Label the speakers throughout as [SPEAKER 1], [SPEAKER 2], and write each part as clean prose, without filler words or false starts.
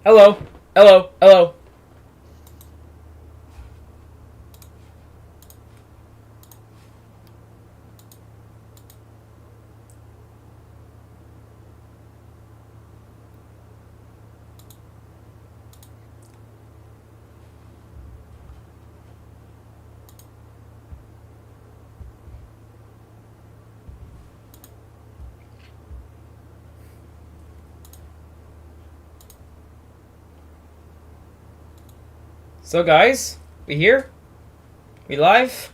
[SPEAKER 1] Hello. Hello. Hello. So guys, we here? We live?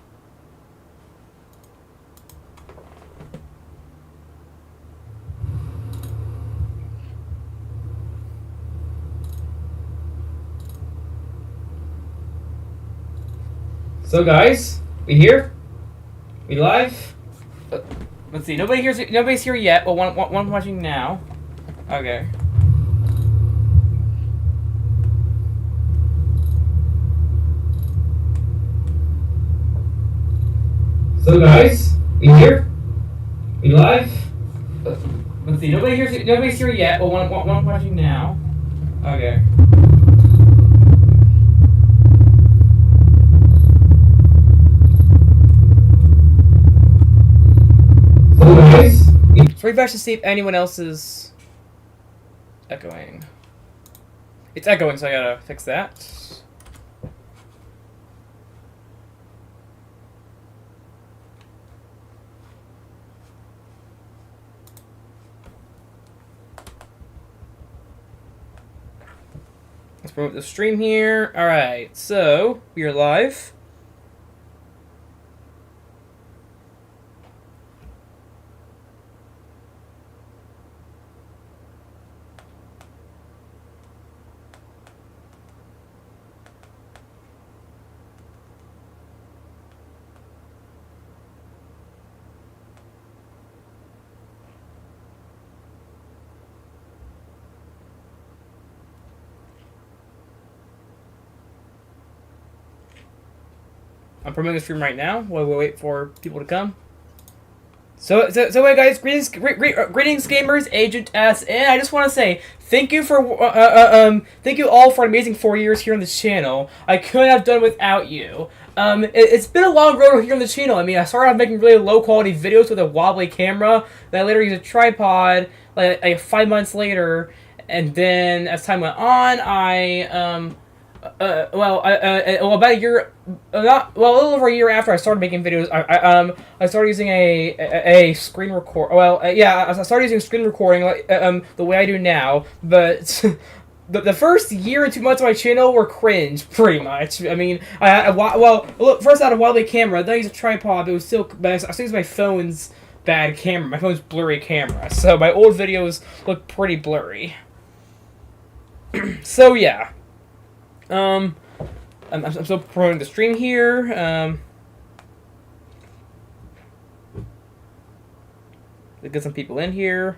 [SPEAKER 1] So guys, we here? We live? Let's see. Nobody's here yet. Well, one watching now. Okay. So guys, we here? We live? Let's see. Nobody's here yet. Well, one watching now. Okay. So guys, refresh to see if anyone else is echoing. It's echoing, so I gotta fix that. Let's promote the stream here. Alright, so we are live. I'm promoting the stream right now while we wait for people to come. So hey guys, greetings gamers, Agent SN. I just want to say thank you thank you all for an amazing 4 years here on this channel. I couldn't have done without you. It's been a long road here on the channel. I mean, I started off making really low quality videos with a wobbly camera. Then I later used a tripod. Like 5 months later, and then as time went on, about a year, a little over a year after I started making videos, I started using a screen record. I started using screen recording the way I do now. But the first year and 2 months of my channel were cringe, pretty much. I mean, first I had a wobbly camera, then I used a tripod. But it was still, but I still used my phone's bad camera. My phone's blurry camera, so my old videos look pretty blurry. So yeah. I'm still promoting the stream here. Let's get some people in here.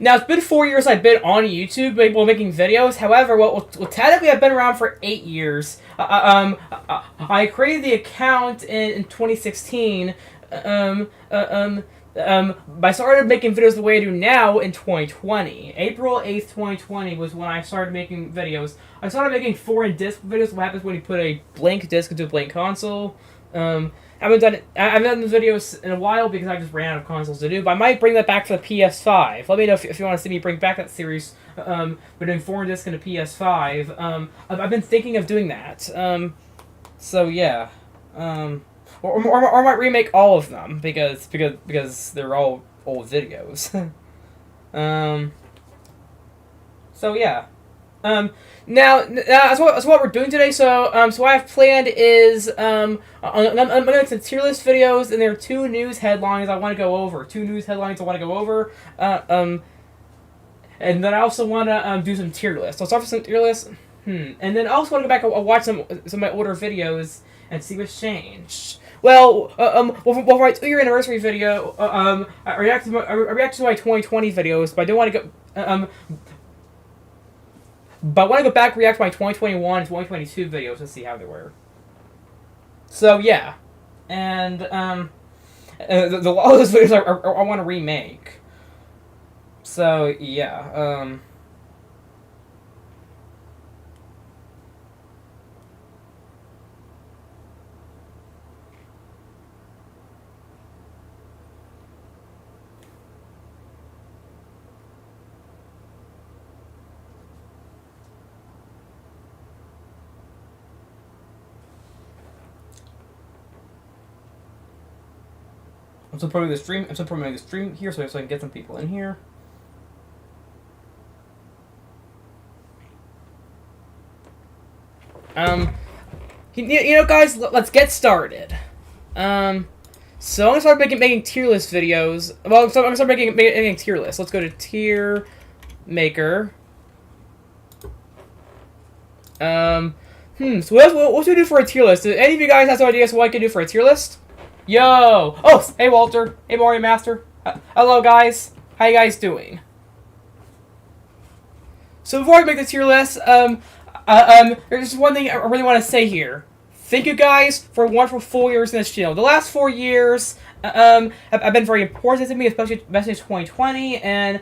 [SPEAKER 1] Now it's been 4 years I've been on YouTube while making videos. However, technically I've been around for 8 years. I created the account in 2016. I started making videos the way I do now in 2020. April 8th, 2020 was when I started making videos. I started making foreign disc videos. What happens when you put a blank disc into a blank console? I haven't done the videos in a while because I just ran out of consoles to do. But I might bring that back for the PS5. Let me know if you want to see me bring back that series. Between foreign disc and a PS5. I've been thinking of doing that. So yeah. Or I might remake all of them because they're all old videos. So yeah. Now that's what we're doing today. So what I've planned is I'm gonna make some tier list videos, and there are 2 news headlines I want to go over. And then I also want to do some tier lists. So I'll start with some tier lists. And then I also want to go back and watch some of my older videos and see what's changed. for my 2-year anniversary video, I reacted to my 2020 videos, but I don't want to go, but I want to go back and react to my 2021 and 2022 videos to see how they were. So yeah, and a lot of those videos I want to remake. So yeah, I'm still promoting the stream. I'm still promoting the stream here, so I can get some people in here. You know, guys, let's get started. So I'm gonna start making tier list videos. Well, so I'm gonna start making tier lists. Let's go to tier maker. So what should we do for a tier list? Do any of you guys have some ideas what I can do for a tier list? Yo! Oh, hey Walter. Hey Mario Master. Hello guys. How you guys doing? So before I make the tier list, there's just one thing I really want to say here. Thank you guys for wonderful 4 years in this channel. The last 4 years, have been very important to me, especially 2020, and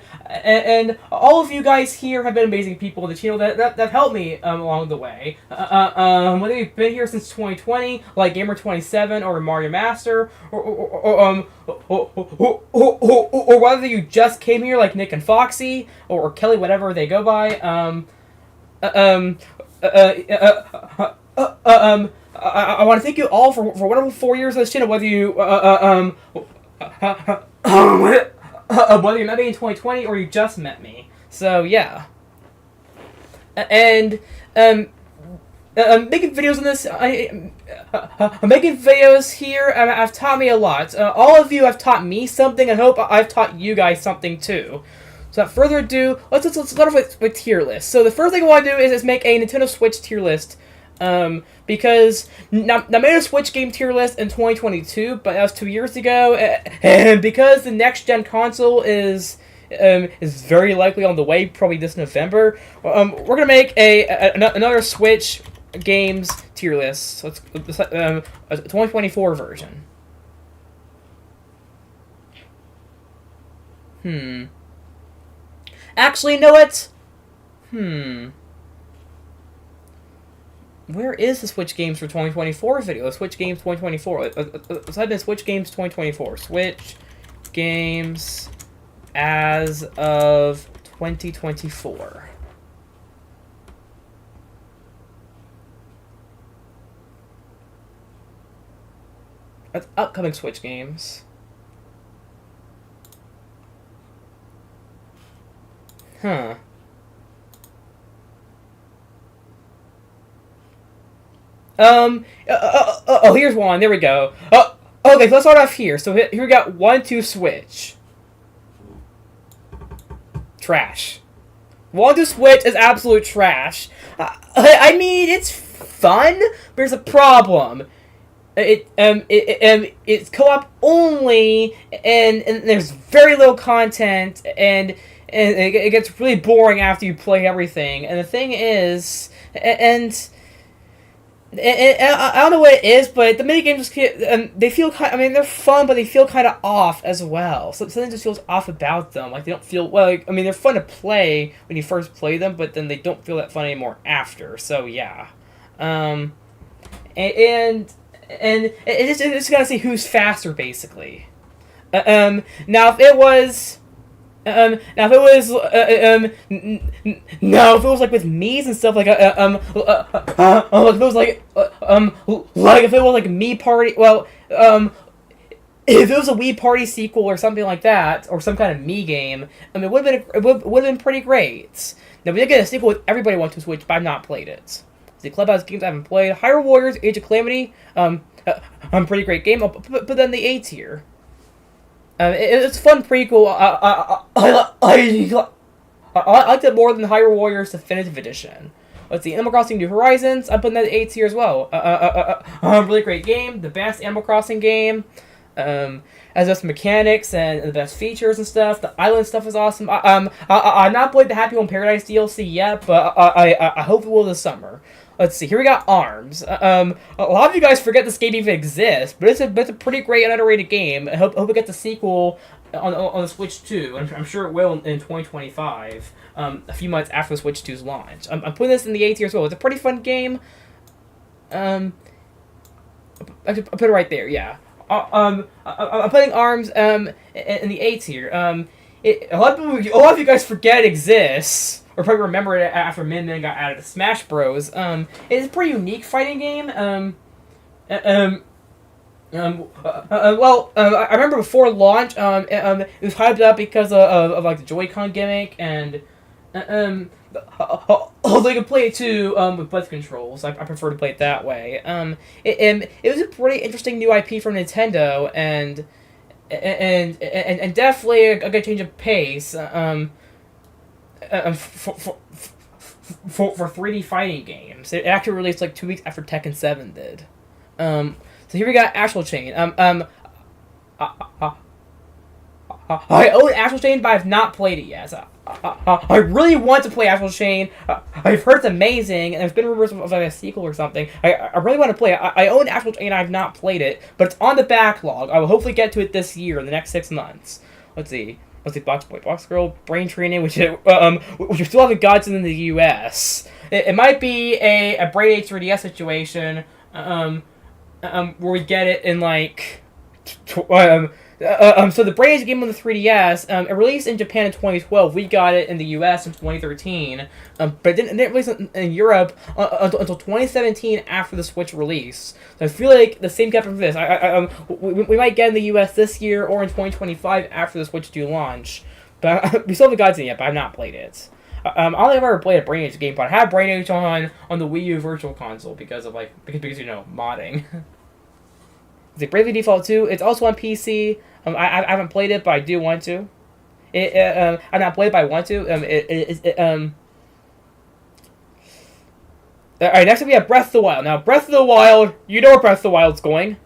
[SPEAKER 1] all of you guys here have been amazing people in the channel that helped me along the way. Whether you've been here since 2020, like Gamer27 or Mario Master, or whether you just came here like Nick and Foxy or Kelly, whatever they go by. I want to thank you all for wonderful 4 years on this channel. Whether you whether you met me in 2020 or you just met me. So yeah, and making videos on this, making videos here have taught me a lot. All of you have taught me something, and hope I've taught you guys something too. So without further ado, let's start off with tier lists. So the first thing I want to do is make a Nintendo Switch tier list. Because I made a Switch game tier list in 2022, but that was 2 years ago, and because the next gen console is very likely on the way, probably this November, we're gonna make another Switch games tier list. So let's a 2024 version. Actually, you know what? Where is the Switch Games for 2024 video? Switch Games 2024. Let's type in Switch Games 2024. Switch Games as of 2024. That's upcoming Switch games. Huh. Here's one. There we go. Okay, so let's start off here. So here we got 1-2 Switch. Trash. 1-2 Switch is absolute trash. I mean, it's fun, but there's a problem. It's co-op only, and there's very little content, and it gets really boring after you play everything. And the thing is, and I don't know what it is, but the minigames they feel kind. I mean, they're fun, but they feel kind of off as well. So something just feels off about them. Like they don't feel well. Like, I mean, they're fun to play when you first play them, but then they don't feel that fun anymore after. So yeah, and it's just gotta see who's faster, basically. Now if it was. Now if it was like with Mii's and stuff like if it was like if it was like Mii Party, well if it was a Wii Party sequel or something like that, or some kind of Mii game, I mean it would have been pretty great. Now we did get a sequel with Everybody Wants to Switch, but I've not played it. The Clubhouse games I haven't played. Hyrule Warriors: Age of Calamity, pretty great game. I'll put that in the A tier. It's a fun prequel. I liked it more than Hyrule Warriors Definitive Edition. Let's see, Animal Crossing New Horizons. I'm putting that at A tier as well. Really great game, the best Animal Crossing game. Has the best mechanics and the best features and stuff. The island stuff is awesome. I've not played the Happy Home Paradise DLC yet, but I hope it will this summer. Let's see. Here we got ARMS. A lot of you guys forget this game even exists, but it's a pretty great and underrated game. I hope it gets a sequel on the Switch 2. I'm sure it will in 2025. A few months after the Switch 2's launch. I'm putting this in the A tier as well. It's a pretty fun game. I'll put it right there. Yeah. I'm putting ARMS in the A tier. A lot of you guys forget it exists, or probably remember it after Min Min got added to Smash Bros. It's a pretty unique fighting game. I remember before launch, it was hyped up because of like the Joy-Con gimmick, and although you can play it too with both controls, I prefer to play it that way. It was a pretty interesting new IP from Nintendo, and definitely a good change of pace. For 3D fighting games, it actually released like 2 weeks after Tekken 7 did. So here we got Astral Chain. I own Astral Chain, but I've not played it yet. So I really want to play Astral Chain. I've heard it's amazing, and there's been rumors of like a sequel or something. I really want to play it. I own Astral Chain, I've not played it, but it's on the backlog. I will hopefully get to it this year, in the next 6 months. Let's see, Box Boy, Box Girl, Brain Training, which we still haven't gotten in the U.S. It might be a Brain Age 3DS situation, where we get it in like. So the Brain Age game on the 3DS, it released in Japan in 2012. We got it in the US in 2013, but it didn't release in Europe until 2017 after the Switch release. So I feel like the same could happen for this. We might get in the US this year or in 2025 after the Switch 2 launch. But we still haven't gotten it yet, but I've not played it. I don't think I've ever played a Brain Age game, but I have Brain Age on the Wii U Virtual Console because modding. It's like Bravely Default 2. It's also on PC. I haven't played it, but I do want to. I've not played it, but I want to. Alright, next up we have Breath of the Wild. Now, Breath of the Wild, you know where Breath of the Wild's going.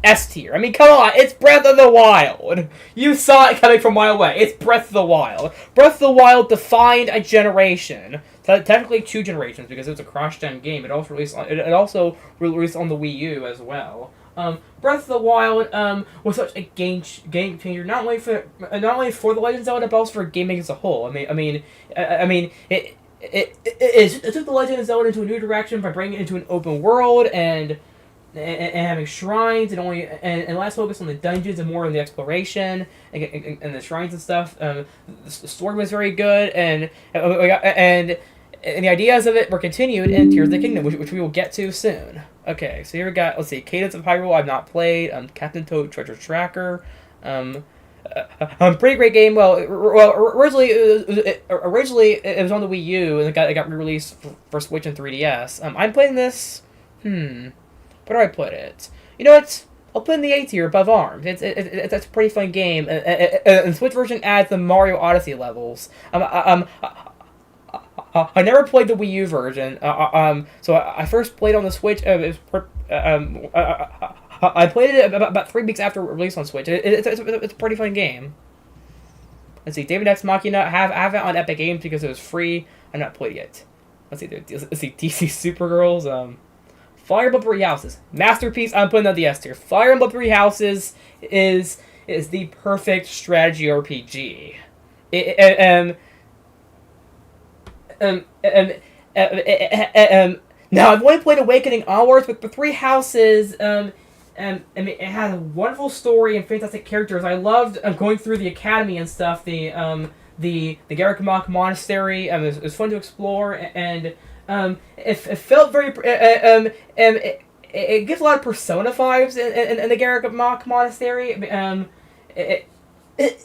[SPEAKER 1] S tier. I mean, come on, it's Breath of the Wild. You saw it coming from a mile away. It's Breath of the Wild. Breath of the Wild defined a generation. Technically 2 generations, because it was a cross-gen game. It also released on the Wii U as well. Breath of the Wild was such a game changer, not only for the Legend of Zelda, but also for gaming as a whole. It took the Legend of Zelda into a new direction by bringing it into an open world and having shrines and less focus on the dungeons and more on the exploration and the shrines and stuff. The story was very good, and the ideas of it were continued in Tears of the Kingdom, which we will get to soon. Okay, so here we got, let's see, Cadence of Hyrule, I've not played, Captain Toad Treasure Tracker, pretty great game. Originally it was on the Wii U, and it got re-released for Switch and 3DS. I'm playing this, where do I put it? You know what? I'll put it in the A tier above ARMS. It's a pretty fun game, and the Switch version adds the Mario Odyssey levels. I never played the Wii U version, so I first played on the Switch. I played it about 3 weeks after release on Switch. It's a pretty fun game. Let's see, David X Machina. I have it on Epic Games because it was free. I've not played it yet. Let's see, DC Supergirls. Fire Emblem Three Houses, masterpiece. I'm putting on the S tier. Fire Emblem Three Houses is the perfect strategy RPG. Now I've only played Awakening onwards, but the Three Houses, it has a wonderful story and fantastic characters. I loved going through the academy and stuff. The Garruk Monastery. It was fun to explore, and it felt very. It gives a lot of Persona vibes in the Garruk Monastery.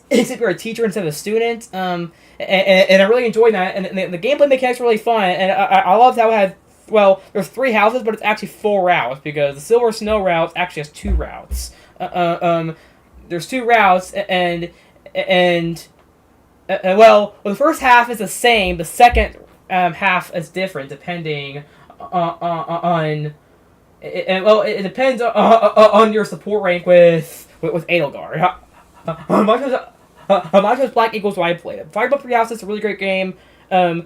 [SPEAKER 1] Except you're a teacher instead of a student, and I really enjoyed that. And the gameplay mechanics were really fun, and I loved how it had. Well, there's 3 houses, but it's actually 4 routes because the Silver Snow route actually has 2 routes. There's 2 routes, and the first half is the same. The second half as different depending on. Well, it depends on your support rank with Edelgard. How much as Black Eagles do I play? Fire Emblem Three Houses is a really great game. And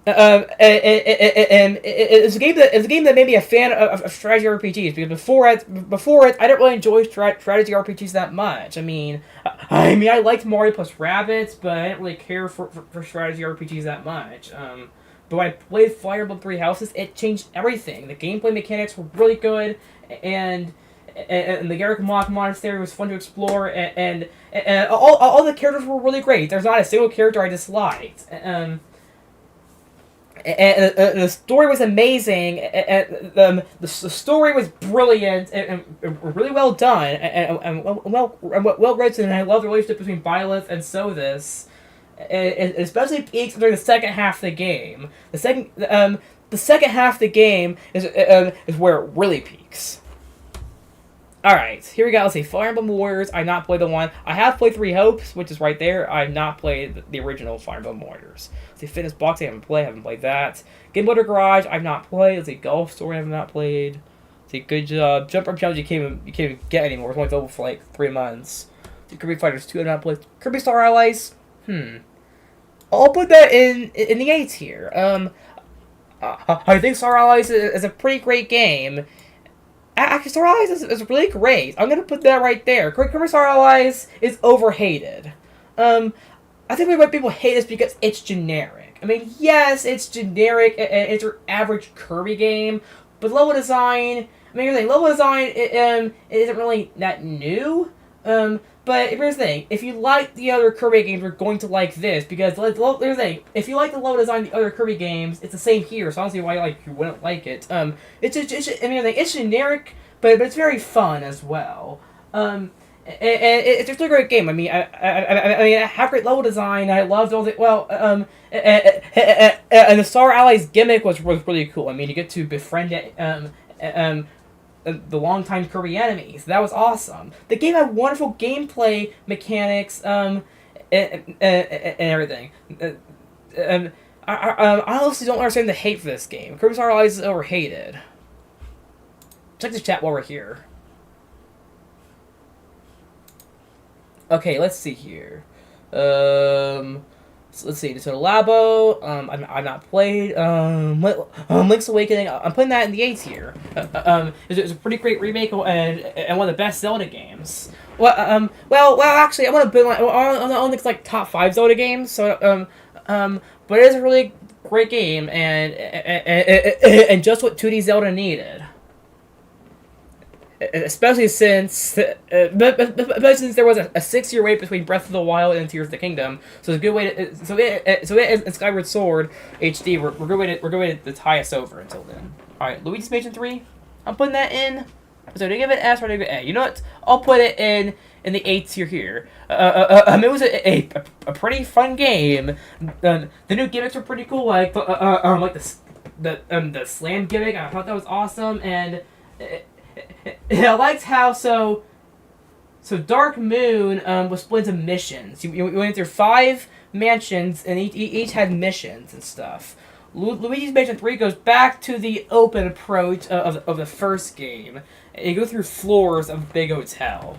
[SPEAKER 1] it's a game that made me a fan of strategy RPGs, because before it I didn't really enjoy strategy RPGs that much. I mean I liked Mario plus Rabbids, but I didn't really care for strategy RPGs that much. But when I played Fire Emblem Three Houses, it changed everything. The gameplay mechanics were really good, and the Garruk Mach Monastery was fun to explore, and all the characters were really great. There's not a single character I disliked. And the story was amazing. The story was brilliant and really well done and well written. And I love the relationship between Byleth and Sothis. It especially peaks during the second half of the game. The second half of the game is where it really peaks. Alright, here we go. Let's see. Fire Emblem Warriors. I've not played the one. I have played Three Hopes, which is right there. I've not played the original Fire Emblem Warriors. Let's see. Fitness Boxing. I haven't played that. Game Builder Garage. I've not played. Let's see. Golf Story. I have not played. Let's see. Good Job. Jump Rope Challenge. You can't even get anymore. It's only available for like 3 months. Let's see. Kirby Fighters 2. I've not played. Kirby Star Allies. I'll put that in the 8 here. I think Star Allies is a pretty great game. Actually, Star Allies is really great. I'm going to put that right there. Kirby Star Allies is overhated. I think why people hate this because it's generic. I mean, yes, it's generic, and it's your average Kirby game, but level design, level design it isn't really that new. But here's the thing, if you like the other Kirby games, you're going to like this, because here's the thing, if you like the level design of the other Kirby games, it's the same here, so I don't see why you wouldn't like it. It's generic, but it's very fun as well. And it's just a great game. I mean, I have great level design. I loved all the and the Star Allies gimmick was really cool. I mean, you get to befriend the longtime Kirby enemies. That was awesome. The game had wonderful gameplay mechanics, and everything. I honestly don't understand the hate for this game. Kirby Star Allies is overhated. Check the chat while we're here. Okay, let's see here. So let's see. So Labo, I've not played. Link's Awakening. I'm putting that in the 8 here. It's a pretty great remake and one of the best Zelda games. Well, actually, I want to put I don't think it's like top 5 Zelda games. So but it is a really great game and just what 2D Zelda needed. Especially since there was a 6-year wait between Breath of the Wild and Tears of the Kingdom, so it's a good way to so it and Skyward Sword HD we're good way to tie us over until then. All right, Luigi's Mansion 3, I'm putting that in. So to give it an S or to give it an A, you know what? I'll put it in the 8 tier here. It was a pretty fun game. The new gimmicks were pretty cool, like the slam gimmick. I thought that was awesome, and I liked how so Dark Moon was split into missions. You went through 5 mansions, and each had missions and stuff. Luigi's Mansion 3 goes back to the open approach of the first game. You go through floors of a big hotel,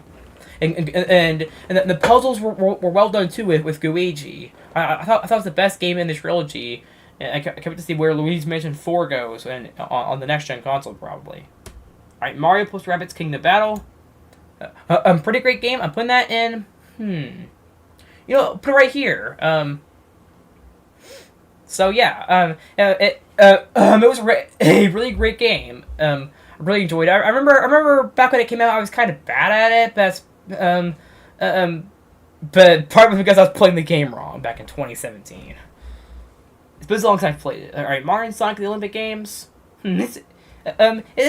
[SPEAKER 1] and the puzzles were well done too with Luigi. I thought it was the best game in the trilogy, and I can't wait to see where Luigi's Mansion 4 goes and on the next gen console probably. Alright, Mario plus Rabbids Kingdom Battle. Pretty great game. I'm putting that in. You know, put it right here. So yeah, it was a really great game. I really enjoyed it. I remember back when it came out, I was kind of bad at it. But part of it because I was playing the game wrong back in 2017. It's been as long as I've played it. Alright, Mario and Sonic the Olympic Games. It's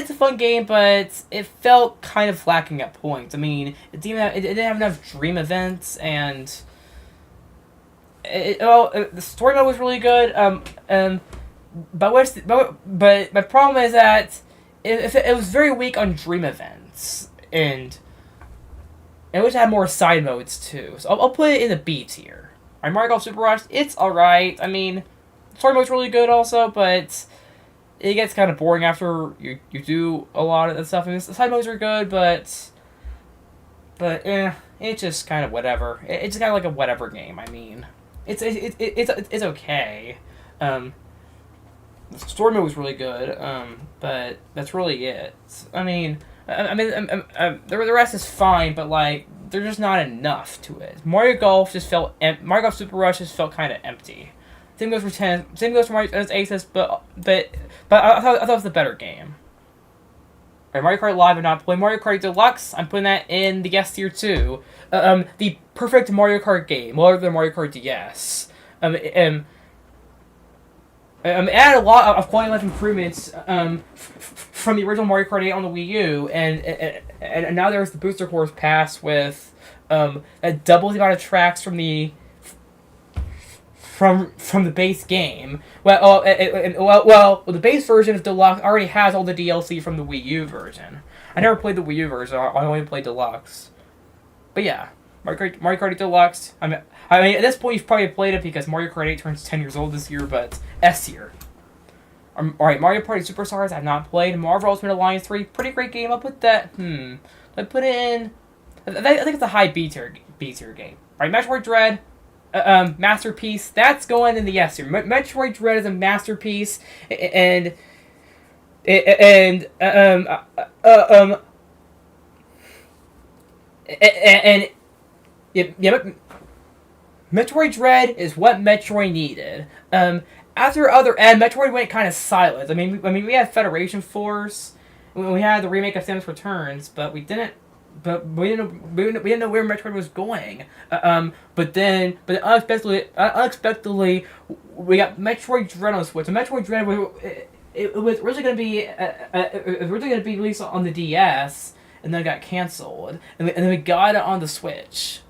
[SPEAKER 1] a fun game, but it felt kind of lacking at points. I mean, it didn't have enough dream events, and the story mode was really good. But my problem is that it was very weak on dream events, and I wish it had more side modes too. So I'll put it in the B tier. Alright, Mario Golf Super Rush. It's alright. I mean, story mode's really good also, but it gets kind of boring after you do a lot of that stuff. I mean, the side modes are good, but it's just kind of whatever. It's just kind of like a whatever game. I mean, it's okay. The story mode was really good, but that's really it. I mean, the rest is fine, but like there's just not enough to it. Mario Golf just felt Mario Golf Super Rush just felt kind of empty. Same goes for Same goes for Mario Aces, but I thought it was the better game. Alright, Mario Kart Live, I'm not playing Mario Kart Deluxe. I'm putting that in the S tier too. The perfect Mario Kart game, other than Mario Kart DS. Added a lot of quality life improvements from the original Mario Kart 8 on the Wii U, and now there's the Booster Course Pass with a double the amount of tracks from the base game. The base version of Deluxe already has all the DLC from the Wii U version. I never played the Wii U version. I only played Deluxe. But yeah, Mario Kart 8 Deluxe. I mean, at this point you've probably played it because Mario Kart 8 turns 10 years old this year, but S tier. Alright, Mario Party Superstars I've not played. Marvel Ultimate Alliance 3, pretty great game. I'll put that, I put it in, I think it's a high B tier game. Alright, Metroid Dread, masterpiece. That's going in the S tier. Metroid Dread is a masterpiece, and Metroid Dread is what Metroid needed. After Metroid went kind of silent. I mean, we had Federation Force, we had the remake of Samus Returns, but we didn't know where Metroid was going. But unexpectedly, we got Metroid Dread on the Switch. And Metroid Dread it was originally going to be released on the DS, and then it got canceled, and then we got it on the Switch.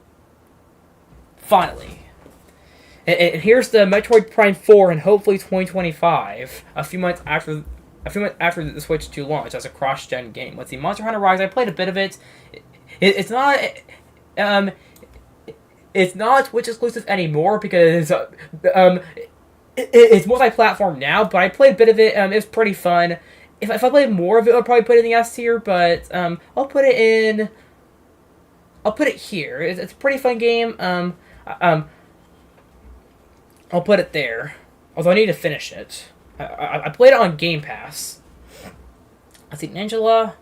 [SPEAKER 1] Finally. And here's the Metroid Prime 4 in hopefully 2025, a few months after the Switch 2 launch as a cross-gen game. Let's see, Monster Hunter Rise. I played a bit of it. It's not Switch exclusive anymore because it's multi-platform now. But I played a bit of it. It was pretty fun. If I played more of it, I'd probably put it in the S tier. But I'll put it here. It's a pretty fun game. I'll put it there. Although I need to finish it. I played it on Game Pass. Let's see, Ninjala,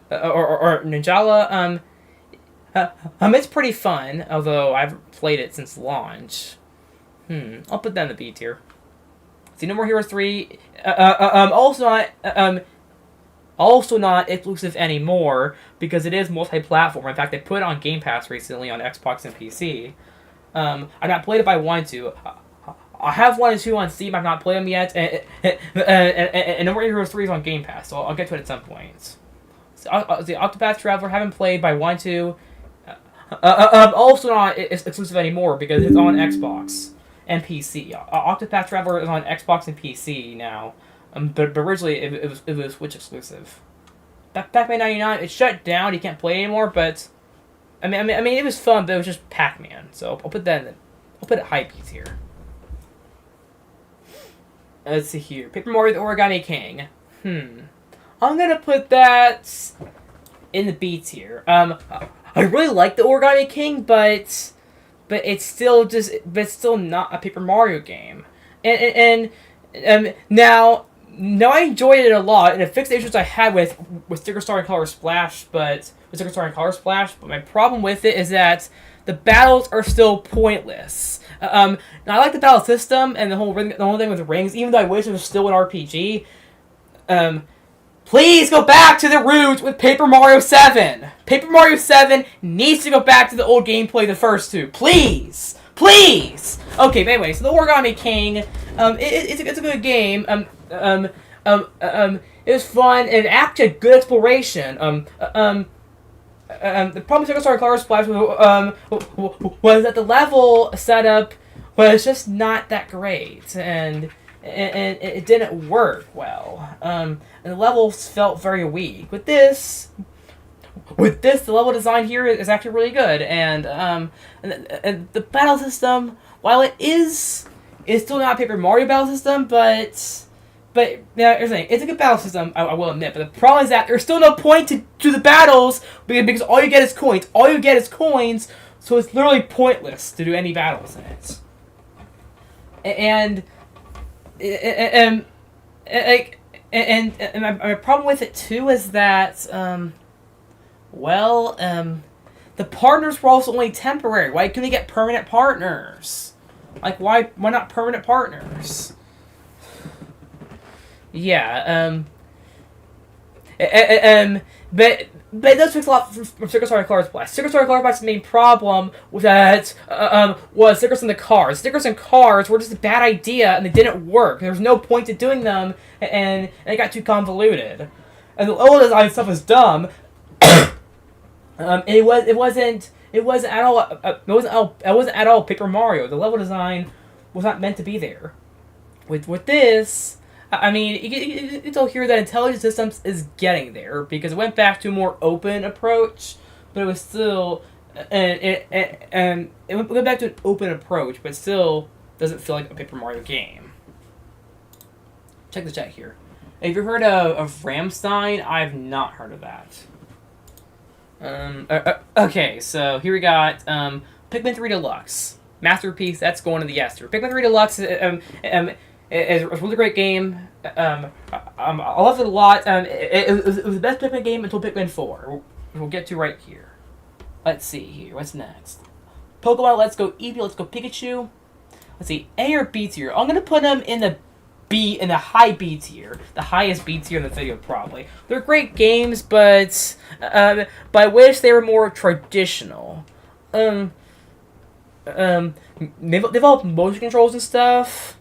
[SPEAKER 1] or Ninjala. It's pretty fun. Although I've played it since launch. I'll put that in the B tier. See, No More Heroes 3. Also not exclusive anymore because it is multi-platform. In fact, they put it on Game Pass recently on Xbox and PC. I've not played it, but I want to. I have 1 and 2 on Steam. I've not played them yet, and No More Heroes 3 is on Game Pass, so I'll get to it at some point. So, the Octopath Traveler haven't played, but I want to. Also not exclusive anymore because it's on Xbox and PC. Octopath Traveler is on Xbox and PC now, but originally it was Switch exclusive. Pac-Man 99, it's shut down. You can't play it anymore, but I mean, it was fun, but it was just Pac-Man. So I'll put that in. I'll put it high B tier. Let's see here. Paper Mario: The Origami King. I'm gonna put that in the B tier. I really like the Origami King, but it's still not a Paper Mario game. And now I enjoyed it a lot, and it fixed the issues I had with Sticker Star and Color Splash, but my problem with it is that the battles are still pointless. Now I like the battle system and the whole thing with the rings, even though I wish it was still an RPG. Please go back to the roots with Paper Mario 7. Paper Mario 7 needs to go back to the old gameplay the first two. Please! Okay, but anyway, so the Origami King, it's a good game. It was fun and actually a good exploration. The problem with Sticker Star and Color Splash was that the level setup was just not that great, and it didn't work well. And the levels felt very weak. With this, the level design here is actually really good, and the battle system, while it is It's still not a Paper Mario battle system, but yeah, here's the thing. It's a good battle system, I will admit. But the problem is that there's still no point to the battles because all you get is coins. All you get is coins, so it's literally pointless to do any battles in it. And my problem with it too is that the partners were also only temporary. Why couldn't we get permanent partners? Like why not permanent partners? Yeah, but it does fix a lot from Stickers on Cars Blast. Stickers on Cars Blast's main problem was that was stickers in the cars. Stickers in cars were just a bad idea and they didn't work. There was no point to doing them, and it got too convoluted. And the level design stuff was dumb. It wasn't at all Paper Mario. The level design was not meant to be there. With this, I mean, you can hear that Intelligent Systems is getting there because it went back to a more open approach, but it was still, it went back to an open approach, but still doesn't feel like a Paper Mario game. Check the chat here. Have you heard of Ramstein? I've not heard of that. Okay, so here we got Pikmin 3 Deluxe. Masterpiece, that's going to the Ester. Pikmin 3 Deluxe is a really great game. I loved it a lot. It was the best Pikmin game until Pikmin 4. We'll get to right here. Let's see here. What's next? Pokemon Let's Go Eevee, Let's Go Pikachu. Let's see, A or B tier. I'm going to put them in the high B tier. The highest B tier in the video, probably. They're great games, but I wish they were more traditional. They developed motion controls and stuff.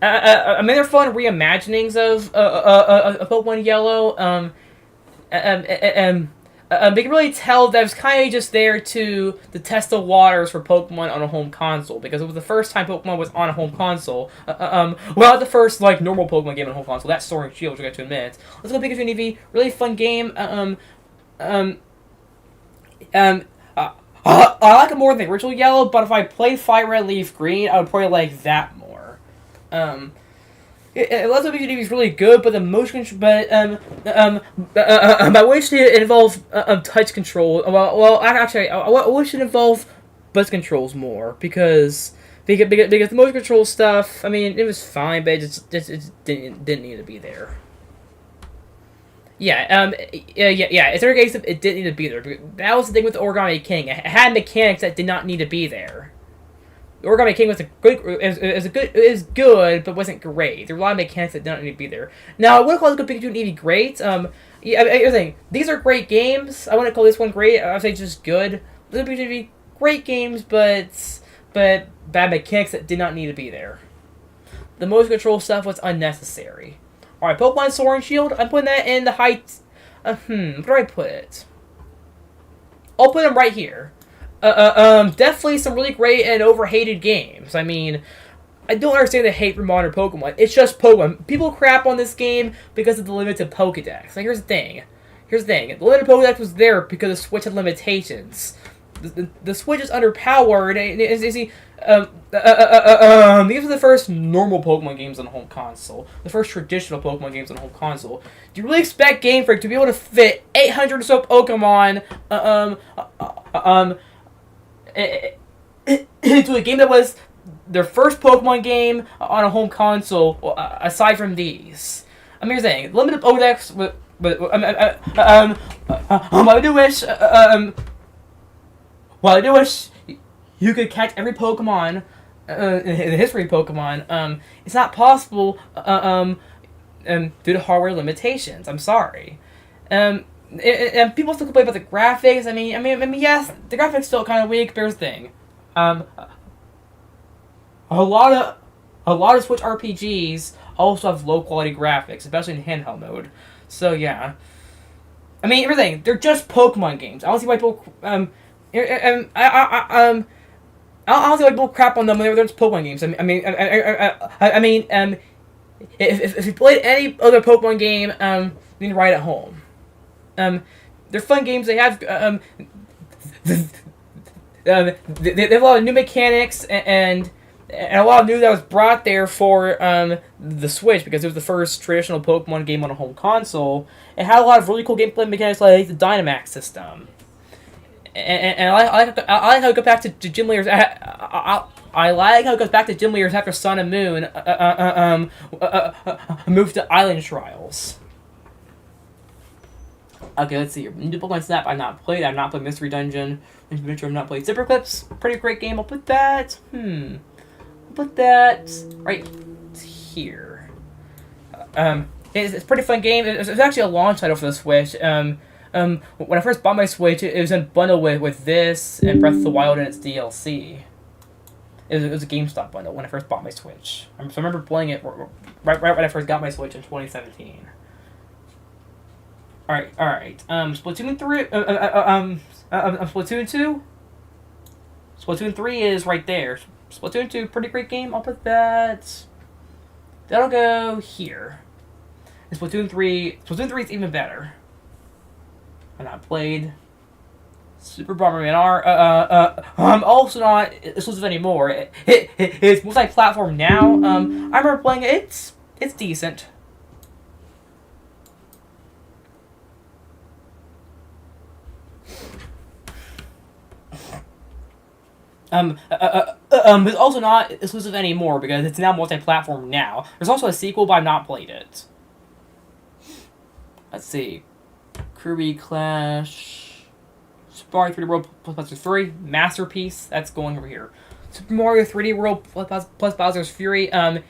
[SPEAKER 1] I mean, they're fun reimaginings of Pokemon Yellow. They can really tell that it was kind of just there to test the waters for Pokemon on a home console, because it was the first time Pokemon was on a home console. Well, not the first like normal Pokemon game on a home console. That's Sword and Shield, which I got to admit. Let's Go Pikachu and Eevee, really fun game. I like it more than the original Yellow, but if I played Fire Red Leaf Green, I would probably like that more. Let's Go Pikachu and Eevee is really good, but the motion control, I wish it involved touch control. Well, actually, I wish it involved button controls more because the motion control stuff. I mean, it was fine, but it didn't need to be there. Yeah, it's a case of it didn't need to be there. That was the thing with the Origami King. It had mechanics that did not need to be there. The Origami King was good, but wasn't great. There were a lot of mechanics that didn't need to be there. Now, I wouldn't call Let's Go Pikachu and Eevee great. Yeah, I think these are great games. I wouldn't call this one great. I would say just good. Let's Go Pikachu and Eevee, great games, but bad mechanics that did not need to be there. The motion control stuff was unnecessary. Alright, Pokemon Sword and Shield, I'm putting that in the height. Where do I put it? I'll put them right here. Definitely some really great and overhated games. I mean, I don't understand the hate for modern Pokemon. It's just Pokemon. People crap on this game because of the limited Pokedex. Like, here's the thing. The limited Pokedex was there because the Switch had limitations. The Switch is underpowered. These are the first normal Pokemon games on a home console. The first traditional Pokemon games on a home console. Do you really expect Game Freak to be able to fit 800 or so Pokemon into a game that was their first Pokemon game on a home console, aside from these? I mean, you're saying limited Pokedex, I do wish you could catch every Pokemon in the history of Pokemon. It's not possible due to hardware limitations. I'm sorry. And people still complain about the graphics. I mean, yes, the graphics still kind of weak. But here's the thing. A lot of Switch RPGs also have low quality graphics, especially in handheld mode. So yeah. I mean, everything. They're just Pokemon games. I don't see why people I don't see why people crap on them when they're just Pokemon games. If you played any other Pokemon game, you need to ride at home. They're fun games. They have they have a lot of new mechanics, and and a lot of news that was brought there for the Switch, because it was the first traditional Pokemon game on a home console. It had a lot of really cool gameplay mechanics like the Dynamax system. And I like how it goes back to gym leaders. I like how it goes back to gym leaders after Sun and Moon moved to Island Trials. Okay, let's see here. New Pokemon Snap, I've not played. I've not played Mystery Dungeon. Adventure, I've not played. Zipper Clips, pretty great game. I'll put that. I'll put that right here. It's a pretty fun game. It's actually a launch title for the Switch. When I first bought my Switch, it was in bundle with this and Breath of the Wild and its DLC. It was a GameStop bundle when I first bought my Switch. So I remember playing it right when I first got my Switch in 2017. All right. Splatoon 3. Splatoon 2. Splatoon 3 is right there. Splatoon 2, pretty great game. I'll put that. That'll go here. And Splatoon 3 is even better. I've not played. Super Bomberman R. I'm also not exclusive anymore. It's multi-platform now. I remember playing it. It's decent. It's also not exclusive anymore because it's now multi-platform now. There's also a sequel, but I've not played it. Let's see. Kirby Clash, Super Mario 3D World plus Bowser's Fury, Masterpiece. That's going over here. Super Mario 3D World plus Bowser's Fury. So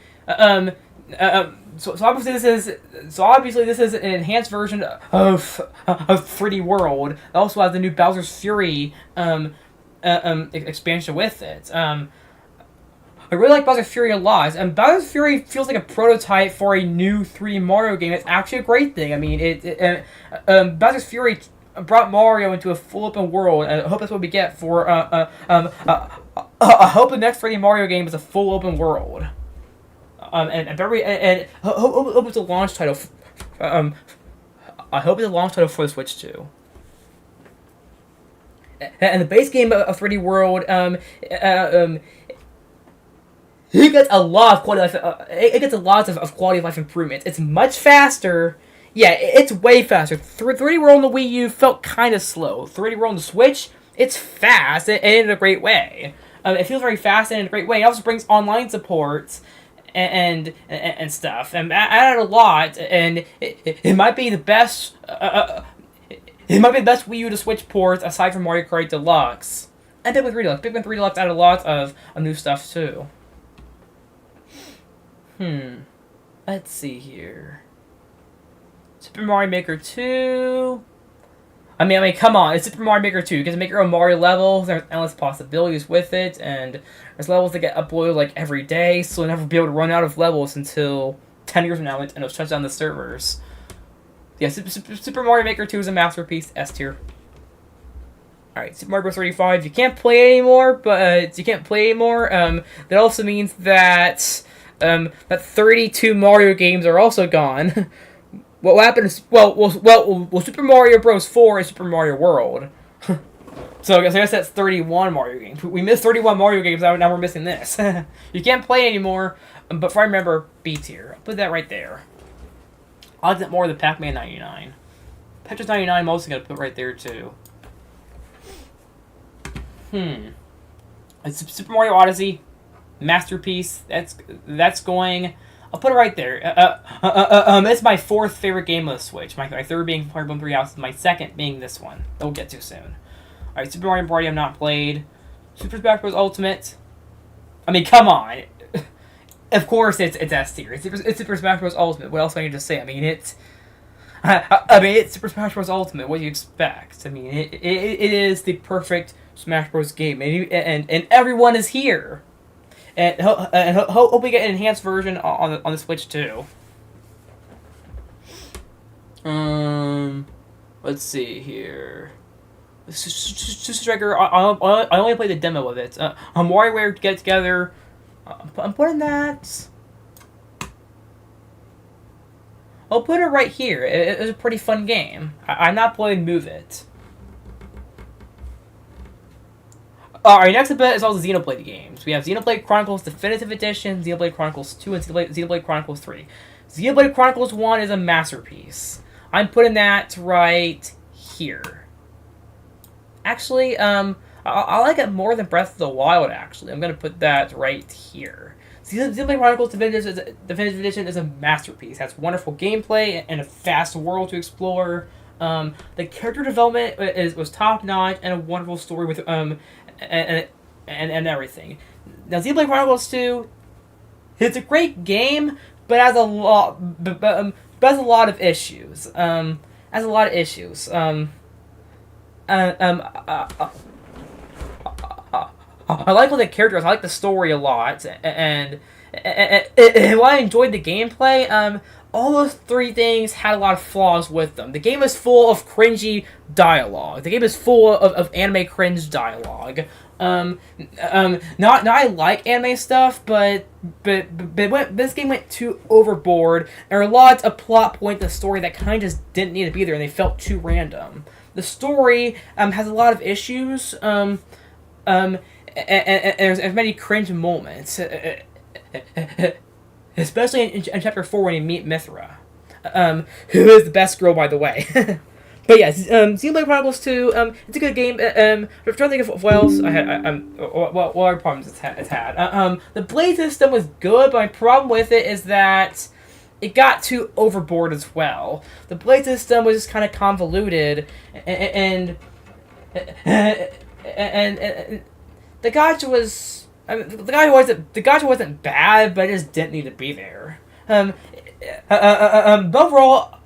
[SPEAKER 1] obviously this is an enhanced version of 3D World. It also has the new Bowser's Fury expansion with it. I really like Bowser's Fury a lot, and Bowser's Fury feels like a prototype for a new 3D Mario game. It's actually a great thing. I mean, Bowser's Fury brought Mario into a full open world, and I hope that's what we get for. I hope the next 3D Mario game is a full open world. And hope it's a launch title. I hope it's a launch title for the Switch too. And the base game of 3D World, it gets a lot of quality of life. It gets a lot of quality of life improvements. It's much faster. Yeah, it's way faster. 3D World on the Wii U felt kind of slow. 3D World on the Switch, it's fast and in a great way. It feels very fast and in a great way. It also brings online support and stuff. And added a lot, and it might be the best. It might be the best Wii U to Switch port aside from Mario Kart Deluxe. And Pikmin 3 Deluxe. Pikmin 3 Deluxe added a lot of new stuff too. Let's see here. Super Mario Maker 2. I mean, come on. It's Super Mario Maker 2. You get to make your own Mario levels. There's endless possibilities with it. And there's levels that get uploaded like every day. So you'll never be able to run out of levels until 10 years from now and it'll shut down the servers. Yeah, Super Mario Maker 2 is a masterpiece. S tier. Alright, Super Mario Bros. 35. You can't play it anymore, but that also means that that 32 Mario games are also gone. What happened is, well, Super Mario Bros. 4 is Super Mario World. So I guess that's 31 Mario games. We missed 31 Mario games, now we're missing this. You can't play anymore, but if I remember, B tier. I'll put that right there. I like that more than Pac-Man 99. Tetris 99 I'm also going to put right there, too. It's Super Mario Odyssey. Masterpiece. That's going. I'll put it right there. It's my fourth favorite game of the Switch. My third being Fire Emblem 3 Houses. My second being this one. That we'll get to soon. Alright, Super Mario Party I've not played. Super Smash Bros. Ultimate. I mean, come on. Of course it's S tier. It's Super Smash Bros. Ultimate. What else can I just say? I mean, it's Super Smash Bros. Ultimate. What do you expect? I mean, it is the perfect Smash Bros. Game. And everyone is here. And hope we get an enhanced version on the Switch too. Let's see here. Striker. I only played the demo of it. WarioWare Get Together. I'm putting that. I'll put it right here. It was a pretty fun game. I'm not playing Move It. Alright, next up is all the Xenoblade games. We have Xenoblade Chronicles Definitive Edition, Xenoblade Chronicles 2, and Xenoblade Chronicles 3. Xenoblade Chronicles 1 is a masterpiece. I'm putting that right here. Actually, I like it more than Breath of the Wild, actually. I'm going to put that right here. Xenoblade Chronicles Definitive Edition is a masterpiece. It has wonderful gameplay and a vast world to explore. The character development was top notch and a wonderful story with and everything. Now, Xenoblade Chronicles 2, it's a great game, but has a lot, but has a lot of issues. Has a lot of issues. I like all the characters. I like the story a lot, and while I enjoyed the gameplay, all those three things had a lot of flaws with them. The game is full of cringy dialogue. The game is full of anime cringe dialogue. Not I like anime stuff, but this game went too overboard. There are lots of plot points in the story that kind of just didn't need to be there, and they felt too random. The story has a lot of issues. And there's many cringe moments, especially in Chapter 4 when you meet Mithra, who is the best girl, by the way. But yeah, Xenoblade Chronicles 2, it's a good game. I'm trying to think of what else I had. What other problems it's had. The blade system was good, but my problem with it is that it got too overboard as well. The blade system was just kind of convoluted, and the gacha was. I mean, the gacha wasn't bad, but it just didn't need to be there. But overall,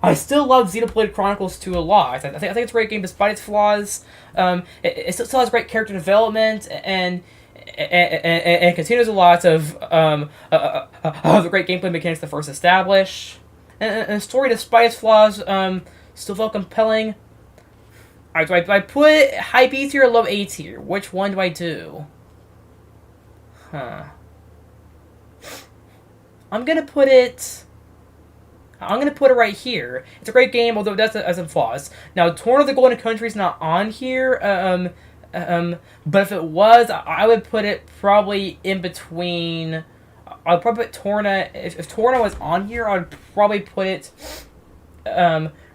[SPEAKER 1] I still love Xenoblade Chronicles 2 a lot. I think it's a great game despite its flaws. It still has great character development and continues a lot of the great gameplay mechanics that first established. And the story, despite its flaws, still felt compelling. Alright, do I put high B tier or low A tier? Which one do I do? I'm gonna put it right here. It's a great game, although it does have some flaws. Now, Torna of the Golden Country is not on here. But if it was, I would put it probably in between. I'd probably put Torna. If Torna was on here, I would probably put it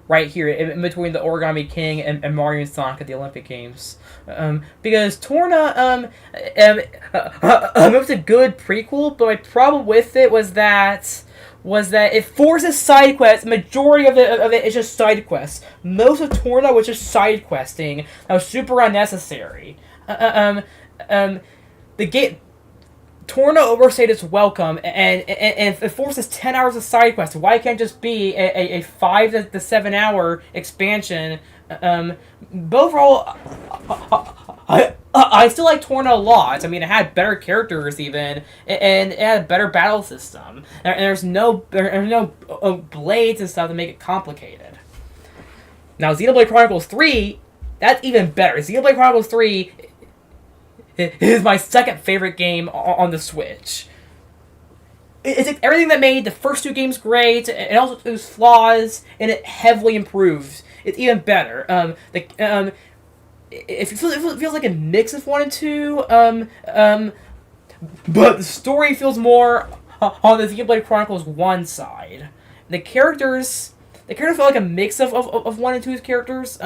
[SPEAKER 1] right here, in between the Origami King and Mario and Sonic at the Olympic Games. Because Torna, it was a good prequel, but my problem with it was that it forces side quests. The majority of it is just side quests. Most of Torna was just side questing. That was super unnecessary. The game Torna overstayed its welcome, and it forces 10 hours of side quests. Why can't it just be a 5 to 7 hour expansion? But overall, I still like Torna a lot. I mean, it had better characters even, and it had a better battle system. And there's no blades and stuff to make it complicated. Now, Xenoblade Chronicles 3, that's even better. Xenoblade Chronicles 3 is my second favorite game on the Switch. It's everything that made the first two games great, and also its flaws, and it heavily improves. It's even better. It feels like a mix of 1 and 2, but the story feels more on the Xenoblade Chronicles 1 side. The characters feel like a mix of 1 and 2's characters.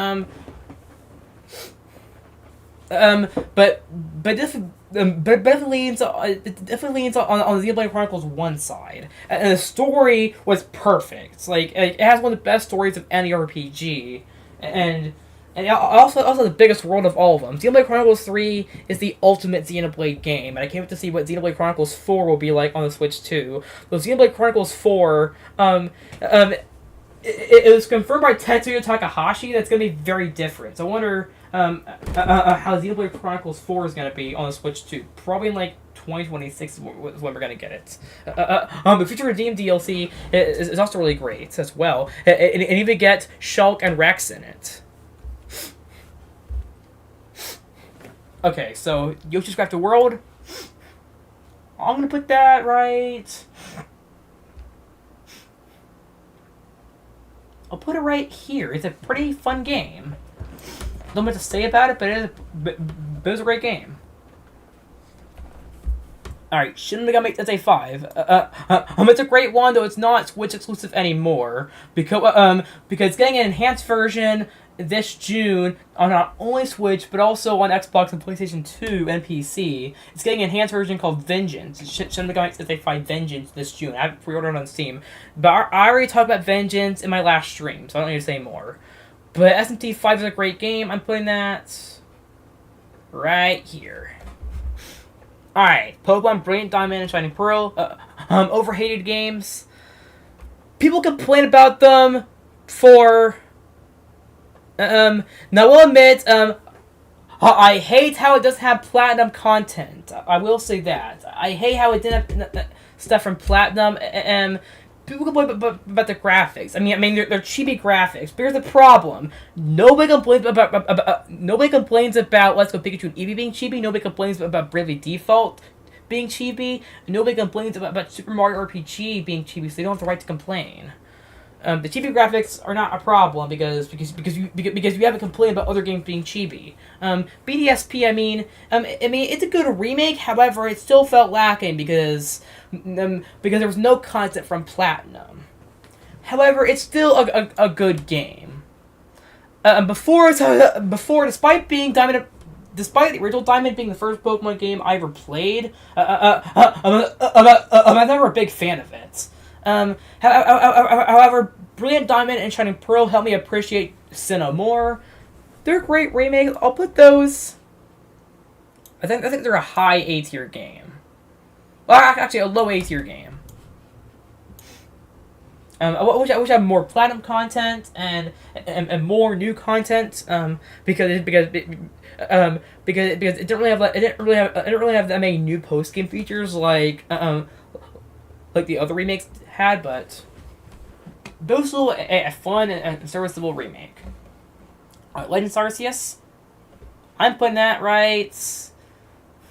[SPEAKER 1] But definitely leans on the Xenoblade Chronicles 1 side, and the story was perfect. Like, it has one of the best stories of any RPG, and also the biggest world of all of them. Xenoblade Chronicles 3 is the ultimate Xenoblade game, and I can't wait to see what Xenoblade Chronicles 4 will be like on the Switch too. So Xenoblade Chronicles 4, it was confirmed by Tetsuya Takahashi that's going to be very different. So I wonder how Xenoblade Chronicles 4 is going to be on the Switch 2. Probably in like 2026 is when we're going to get it. The Future Redeem DLC is also really great as well. And even get Shulk and Rex in it. Okay, so Yoshi's Crafted World. I'm going to put that right. I'll put it right here. It's a pretty fun game. Not much to say about it, but But it was a great game. Alright, Shin Megami Tensei 5. It's a great one, though it's not Switch exclusive anymore. Because getting an enhanced version this June on not only Switch, but also on Xbox and PlayStation 2 and PC. It's getting an enhanced version called Vengeance. Shin Megami Tensei 5 Vengeance this June. I have it pre-ordered on Steam. But I already talked about Vengeance in my last stream, so I don't need to say more. But SMT 5 is a great game. I'm putting that right here. Alright, Pokemon Brilliant Diamond and Shining Pearl. Overhated games. People complain about them for... now I'll admit, I hate how it doesn't have Platinum content. I will say that. I hate how it didn't have stuff from Platinum. People complain about the graphics. I mean, they're chibi graphics. But here's the problem: nobody complains about Let's Go Pikachu and Eevee being chibi. Nobody complains about Bravely Default being chibi. Nobody complains about Super Mario RPG being chibi. So they don't have the right to complain. The chibi graphics are not a problem because you haven't complained about other games being chibi. BDSP, I mean, it's a good remake. However, it still felt lacking because there was no content from Platinum. However, it's still a good game. Before, despite the original Diamond being the first Pokemon game I ever played, I'm never a big fan of it. However, Brilliant Diamond and Shining Pearl helped me appreciate Sinnoh more. They're great remakes. I'll put those... I think they're a high A-tier game. Well, actually, a low A-tier game. I wish I had more Platinum content and more new content. Because it didn't really have that many new post game features like the other remakes had, but those still a fun and serviceable remake. Alright, Legends Arceus. I'm putting that right.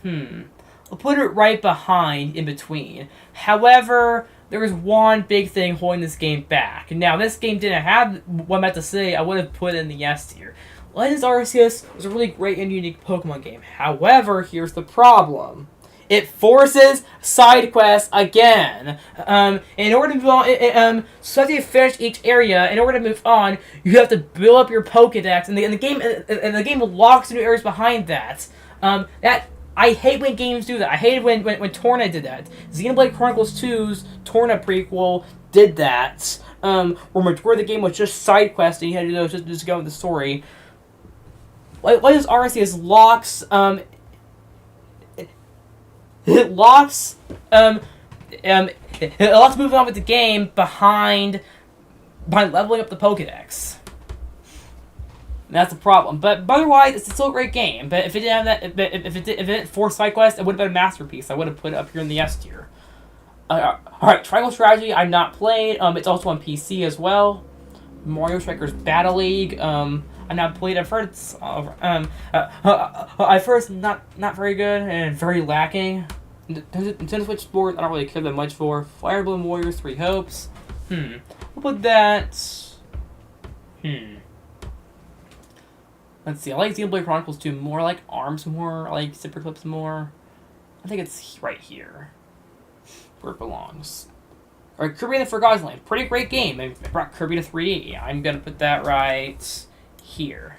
[SPEAKER 1] I'll put it right behind, in between. However, there is one big thing holding this game back. Now, this game didn't have what I'm about to say. I would have put it in the S tier. Legends Arceus was a really great and unique Pokemon game. However, here's the problem. It forces side quests again. In order to move on, so after you finish each area, in order to move on, you have to build up your Pokedex, and the game locks new areas behind that. I hate when games do that. I hated when Torna did that. Xenoblade Chronicles 2's Torna prequel did that. Where majority of the game was just side quests, and you had to do those just go with the story. Legends Arceus locks. It locks moving on with the game behind leveling up the Pokedex. And that's the problem. But otherwise, it's still a great game. But if it didn't have that, if it didn't force side quest, it would have been a masterpiece. I would have put it up here in the S tier. All right, Triangle Strategy. I've not played. It's also on PC as well. Mario Strikers Battle League. I've not played. I've heard it's not very good and very lacking. Nintendo Switch Sports, I don't really care that much for. Fire Emblem Warriors 3 Hopes. We'll put that. Let's see. I like Xenoblade Chronicles 2 more. I like ARMS more. I like Zipper Clips more. I think it's right here where it belongs. Alright, Kirby and the Forgotten Land. Pretty great game. It brought Kirby to 3D. I'm gonna put that right here.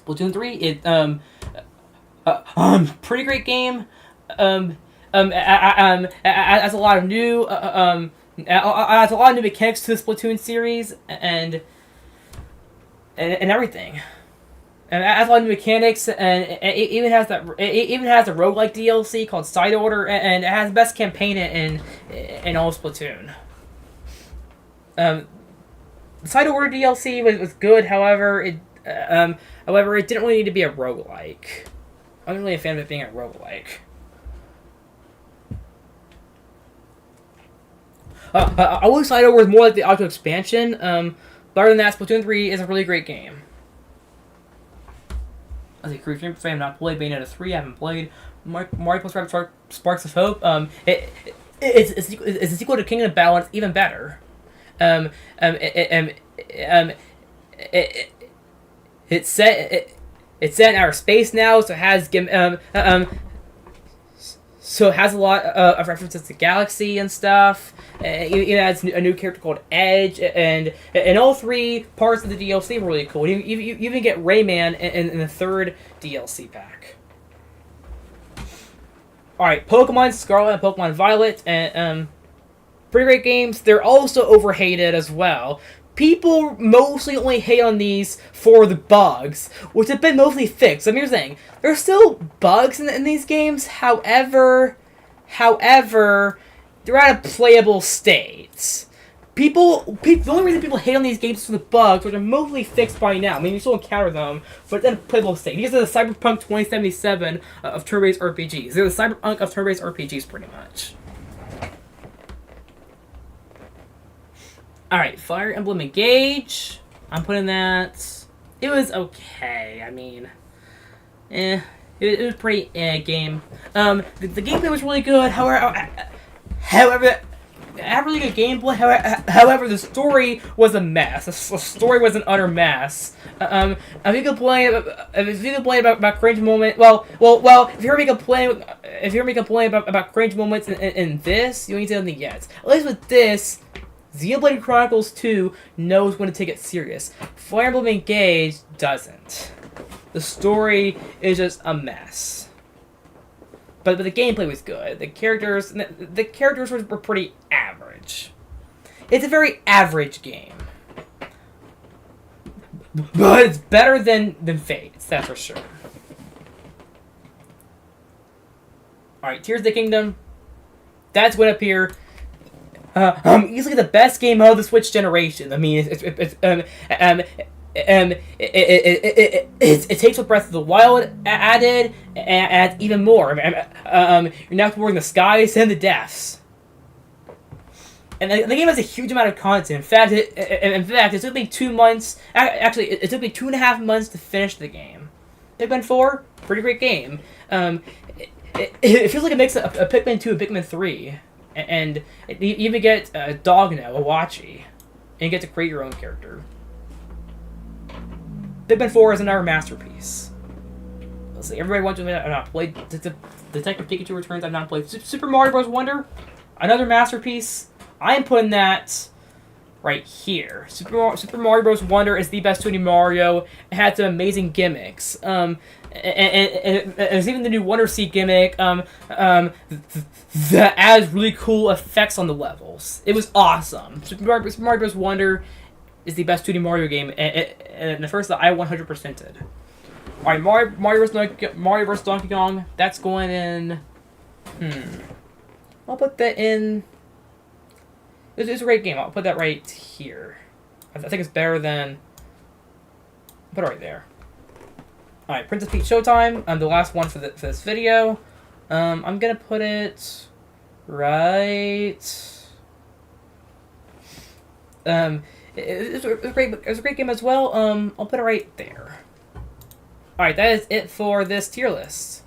[SPEAKER 1] Splatoon 3, pretty great game. Has a lot of new, has a lot of new mechanics to the Splatoon series, and everything. And it has a lot of new mechanics, and it even has a roguelike DLC called Side Order, and it has the best campaign in all of Splatoon. The Side Order DLC was good, however, it didn't really need to be a roguelike. I wasn't really a fan of it being a roguelike. I will Side Order was more like the auto expansion. But other than that, Splatoon 3 is a really great game. Let's see, Cruise Dream I have not played. Bayonetta 3 I haven't played. Mario plus Rabbids Sparks of Hope. It's a sequel to Kingdom Battle, and it's even better. It's set in outer space now, so it has so it has a lot of references to Galaxy and stuff. It has a new character called Edge, and all three parts of the DLC were really cool. You even get Rayman in the third DLC pack. Alright, Pokemon Scarlet and Pokemon Violet, and pretty great games. They're also overhated as well. People mostly only hate on these for the bugs, which have been mostly fixed. I mean, here's the thing. There's still bugs in these games, however, they're at a playable state. The only reason people hate on these games is for the bugs, which are mostly fixed by now. I mean, you still encounter them, but it's in a playable state. These are the Cyberpunk 2077 of turn-based RPGs. They're the Cyberpunk of turn-based RPGs, pretty much. Alright, Fire Emblem Engage. I'm putting that... It was okay. I mean... It was pretty game. The gameplay was really good. However, it had really good gameplay. However, the story was a mess. The story was an utter mess. If you complain about cringe moments, if you're complaining about cringe moments in this, you don't need to do anything yet. At least with this, Xenoblade Chronicles 2 knows when to take it serious. Fire Emblem Engage doesn't. The story is just a mess. But the gameplay was good. The characters were pretty average. It's a very average game. But it's better than Fates, that's for sure. Alright, Tears of the Kingdom. That's went up here. Easily the best game of the Switch generation. I mean, it takes what Breath of the Wild added, and adds even more. You're now exploring the skies and the depths. And the game has a huge amount of content. In fact, it took me 2 months. Actually, it took me 2.5 months to finish the game. Pikmin 4, pretty great game. It feels like a mix of a Pikmin 2 and Pikmin 3. And you even get Dogno, Awachi, and you get to create your own character. Pikmin 4 is another masterpiece. Let's see, everybody wants to know I've not played Detective Pikachu Returns. I've not played Super Mario Bros. Wonder, another masterpiece. I am putting that right here. Super Mario Bros. Wonder is the best 2D Mario. It had some amazing gimmicks. And there's even the new Wonder Seed gimmick that adds really cool effects on the levels. It was awesome. Super Mario Bros. Wonder is the best 2D Mario game, and the first that I 100%ed. Alright, Mario vs. Donkey Kong, that's going in... I'll put that in... It's a great game. I'll put that right here. I think it's better than... I'll put it right there. Alright, Princess Peach Showtime. The last one for this video. I'm gonna put it right... It was a great game as well. I'll put it right there. Alright, that is it for this tier list.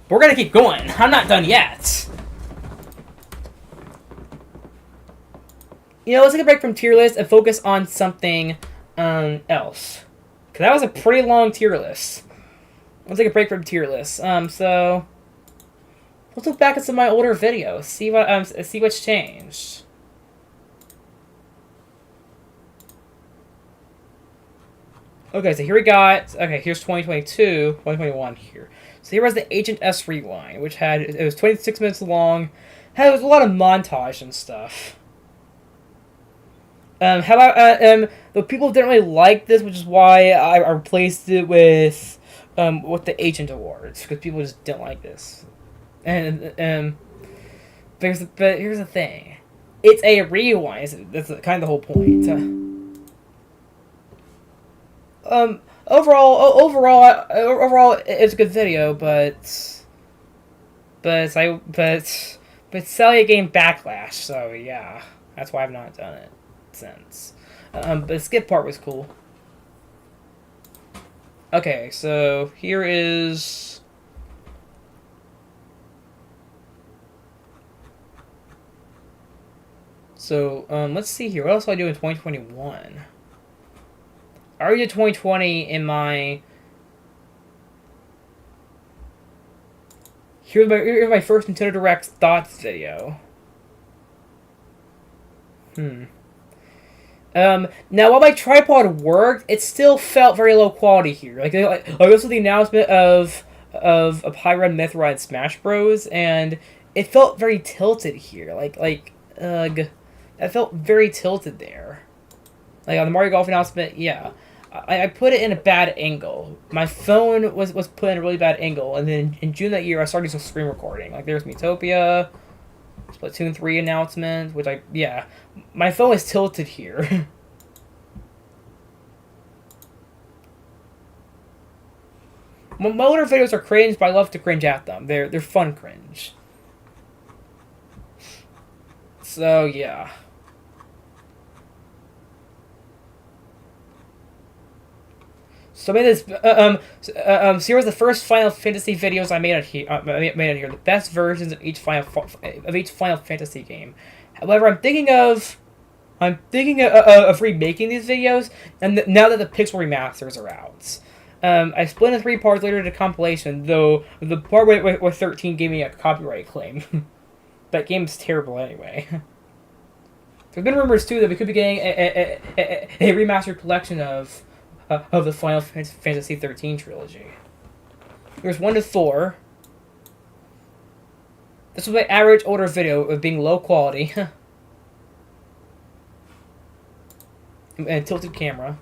[SPEAKER 1] We're gonna keep going. I'm not done yet. Let's take a break from tier list and focus on something else. Because that was a pretty long tier list. Let's take a break from tier lists. So let's look back at some of my older videos, see what's changed. Okay, so here we got. Okay, here's 2022, 2021 here. So here was the Agent S Rewind, which it was 26 minutes long. It was a lot of montage and stuff. But people didn't really like this, which is why I replaced it with the Agent Awards, because people just didn't like this. But here's the thing, it's a rewind. That's kind of the whole point. Overall, it's a good video, but Celia gained backlash, so yeah, that's why I've not done it since. But the skip part was cool. Okay, so here is So, let's see here. What else do I do in 2021? I already did 2020 in my... Here's my first Nintendo Direct thoughts video. Now while my tripod worked, it still felt very low quality here. Like this was the announcement of a Pyra Mythra and Smash Bros, and it felt very tilted here. Ugh, that felt very tilted there. Like on the Mario Golf announcement, yeah. I put it in a bad angle. My phone was put in a really bad angle, and then in June that year, I started some screen recording. Like, there's Miitopia, Splatoon 3 announcement, which my phone is tilted here. My older videos are cringe, but I love to cringe at them. They're fun cringe. So, yeah. So I made this. So here was the first Final Fantasy videos I made on here. The best versions of each Final Fantasy game. However, I'm thinking of remaking these videos, and now that the Pixel remasters are out. I split into 3 parts later to compilation. Though the part where 13 gave me a copyright claim. That game's terrible anyway. There's been rumors too that we could be getting a remastered collection of the Final Fantasy 13 trilogy. Here's 1 to 4. This was my average older video of being low quality. And tilted camera.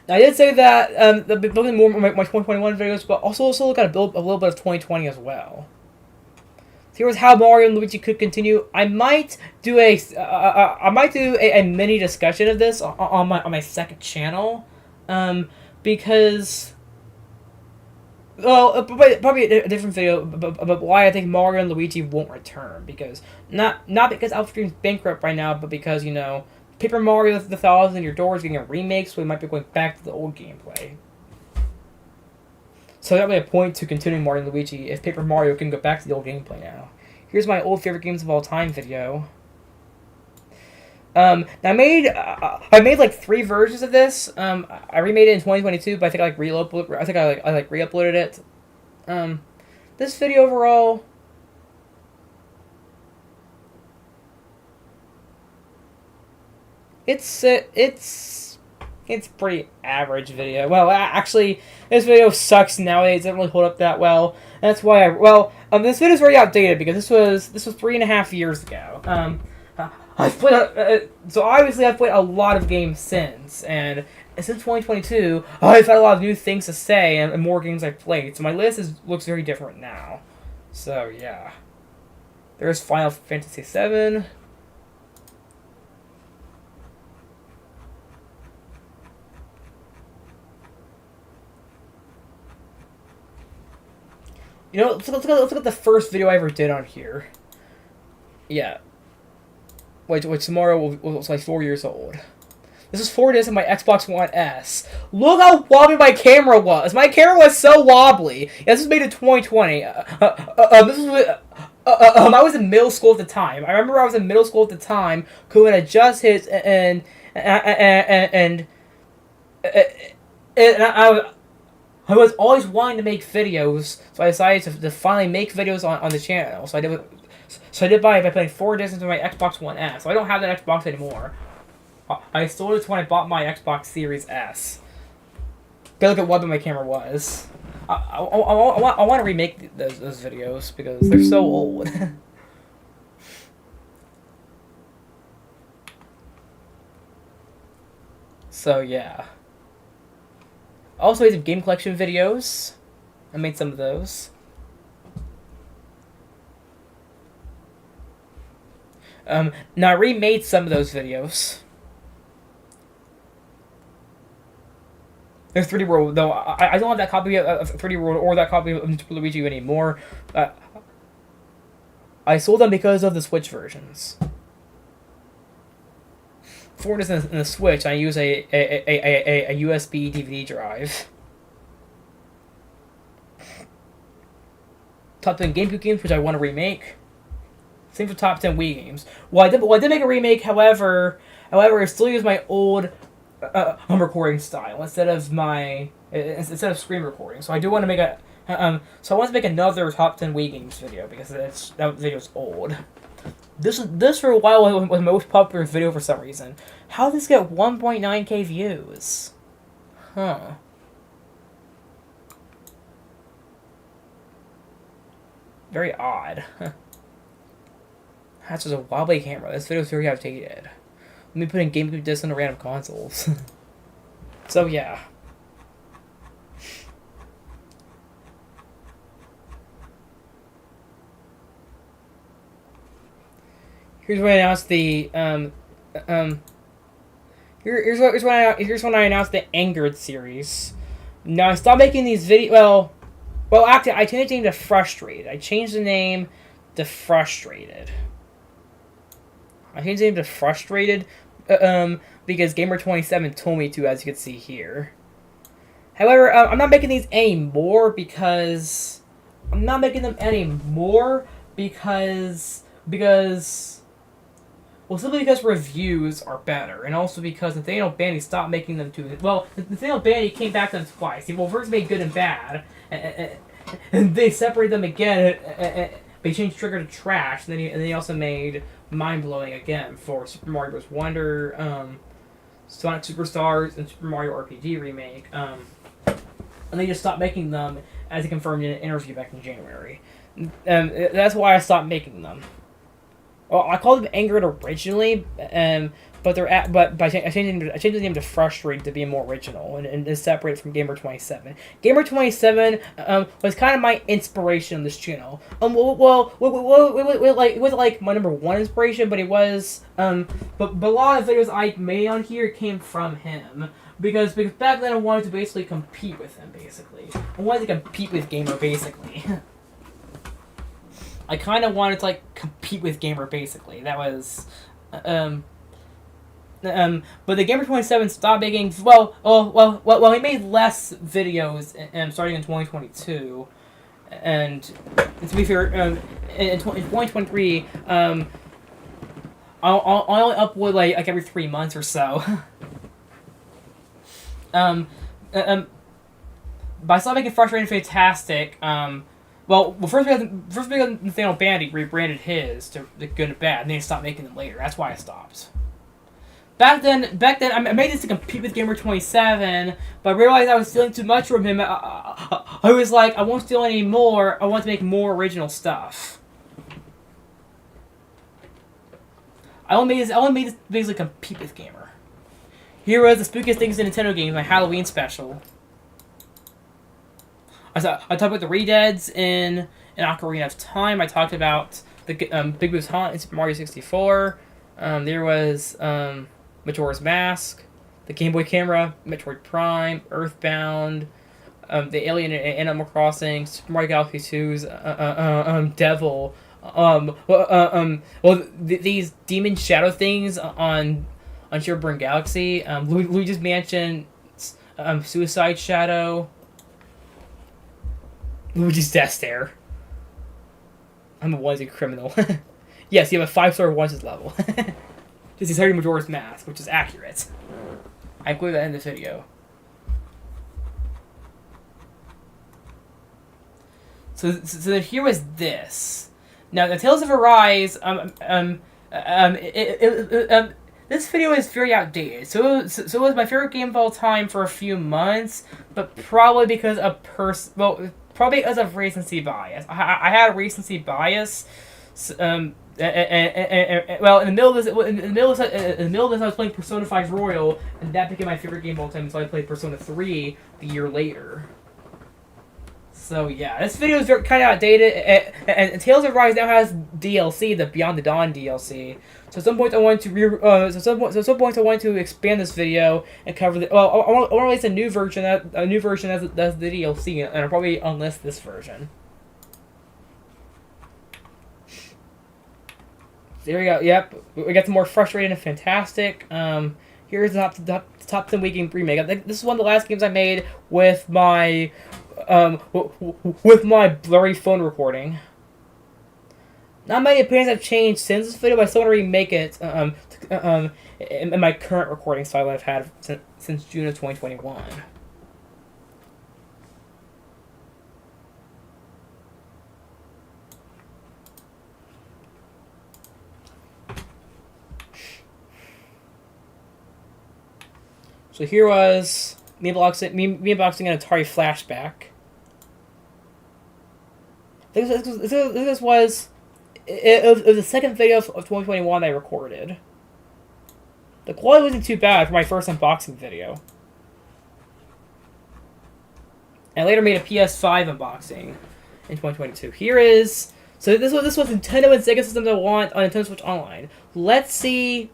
[SPEAKER 1] Now I did say that I'll be building more of my 2021 videos, but also look at a little bit of 2020 as well. Here was how Mario and Luigi could continue. I might do a mini discussion of this on my second channel, because, well, probably a different video about why I think Mario and Luigi won't return. Because not because Alpha bankrupt right now, but because Paper Mario the Thousand Year Door is getting a remake, so we might be going back to the old gameplay. So that would be a point to continuing Mario and Luigi if Paper Mario can go back to the old gameplay now. Here's my old favorite games of all time video. Now I made like 3 versions of this. I remade it in 2022, but I think I re-uploaded it. This video overall, it's pretty average video. Well, actually, this video sucks nowadays. It doesn't really hold up that well. And that's why this video is very outdated because this was 3.5 years ago. So obviously I've played a lot of games since, and since 2022, I've had a lot of new things to say and more games I've played. So my list looks very different now. So yeah, there's Final Fantasy VII. Let's look at the first video I ever did on here. Yeah. Which tomorrow was like 4 years old. This is 4 days of my Xbox One S. Look how wobbly my camera was. My camera was so wobbly. Yeah, this was made in 2020. I was in middle school at the time. I remember I was in middle school at the time. Could adjust his and I was always wanting to make videos, so I decided to finally make videos on the channel. So I did by putting 4 discs into my Xbox One S. So I don't have that Xbox anymore. I sold it when I bought my Xbox Series S. But look at what my camera was. I want to remake those videos because they're so old. So yeah. I also made some game collection videos. I made some of those. Now I remade some of those videos. There's 3D World, though I don't have that copy of 3D World or that copy of Super Luigi anymore. I sold them because of the Switch versions. For this in the Switch, I use a USB DVD drive. Top 10 GameCube games which I want to remake. Same for top 10 Wii games. Well, I did make a remake. However, I still use my old recording style instead of screen recording. So I do want to make a so I want to make another top 10 Wii games video because that video's old. This for a while was my most popular video for some reason. How did this get 1.9k views? Huh. Very odd. That's just a wobbly camera. This video is very outdated. Let me put in GameCube discs on the random consoles. So yeah. Here's when I announced the here's when I announced the Angered series. Now I stopped making these videos. Well, actually, I changed the name to Frustrated. I changed the name to Frustrated. Because Gamer27 told me to, as you can see here. However, I'm not making these anymore because well, simply because reviews are better, and also because Nathaniel Bandy stopped making them too. Well, Nathaniel Bandy came back to them twice. Well, first made Good and Bad, and they separated them again. They changed Trigger to Trash, and then he also made Mind Blowing again for Super Mario Bros. Wonder, Sonic Superstars, and Super Mario RPG Remake. And they just stopped making them, as he confirmed in an interview back in January. That's why I stopped making them. Well, I called them Angered originally, but I changed the name to Frustrated to be more original and to separate from Gamer27. Gamer27 was kind of my inspiration on this channel. It wasn't like my number one inspiration, but it was. But a lot of videos I made on here came from him. Because back then I wanted to basically compete with him, basically. I wanted to compete with Gamer, basically. I kind of wanted to, like, compete with Gamer, basically. That was, but the Gamer27 stopped making, well, he made less videos, starting in 2022, and to be fair, in 2023, I only upload, like every 3 months or so. But I stopped making Frustrated Fantastic, first because Nathaniel Bandy rebranded his to the Good and Bad, and then he stopped making them later. That's why I stopped. Back then, I made this to compete with Gamer27, but I realized I was stealing too much from him. I was like, I won't steal any more. I want to make more original stuff. I only made this to basically compete with Gamer. Here was the spookiest things in Nintendo games, my Halloween special. I talked about the Redeads in Ocarina of Time. I talked about the Big Boo's Haunt in Super Mario 64. There was Majora's Mask, the Game Boy Camera, Metroid Prime, Earthbound, the Alien and Animal Crossing, Super Mario Galaxy 2's Devil. These demon shadow things on Burn Galaxy. Luigi's Mansion, Suicide Shadow. Luigi's Death Stare. I'm a onesie criminal. Yes, you have a 5-star onesies level. This is Harry Majora's Mask, which is accurate. I included that in this video. So then here was this. Now, the Tales of Arise, this video is very outdated. So it was my favorite game of all time for a few months, but probably because of probably because of recency bias. I had a recency bias. In the middle of this, I was playing Persona 5 Royal, and that became my favorite game of all time. So I played Persona 3 the year later. So yeah, this video is kind of outdated, and Tales of Arise now has DLC, the Beyond the Dawn DLC. So at some point I want to expand this video and cover the. Well, I want to release a new version that's the DLC, and I'll probably unlist this version. There we go. Yep, we got some more Frustrated and Fantastic. Here's the top 10 Wii game remake. This is one of the last games I made with my blurry phone recording. Not many opinions have changed since this video, but I still want to remake it in my current recording style that I've had since June of 2021. So here was me unboxing an Atari flashback. This was the second video of 2021 I recorded. The quality wasn't too bad for my first unboxing video. And I later made a PS5 unboxing in 2022. Here is... So this was Nintendo and Sega systems I want on Nintendo Switch Online. Let's see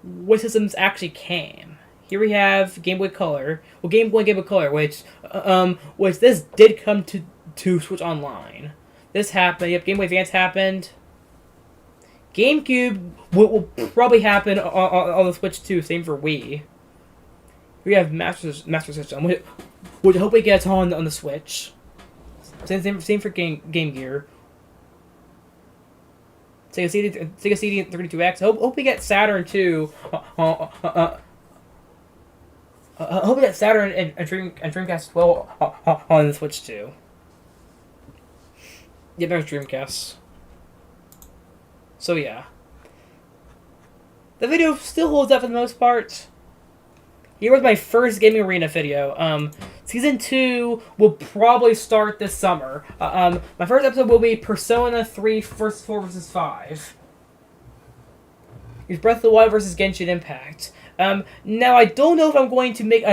[SPEAKER 1] what systems actually came. Here we have Game Boy Color. Well, Game Boy Color, which this did come to Switch Online. This happened. Yep, Game Boy Advance happened. GameCube will probably happen on the Switch too. Same for Wii. We have Master System, which I hope we get on the Switch. Same for Game Gear. Sega CD 32X. Hope we get Saturn too. I hope we get Saturn and Dreamcast as well on the Switch too. Yeah, there's Dreamcast. So yeah. The video still holds up for the most part. Here was my first Gaming Arena video. Season 2 will probably start this summer. My first episode will be Persona 3 First 4 vs. 5. It's Breath of the Wild versus Genshin Impact. Now I don't know if I'm going to make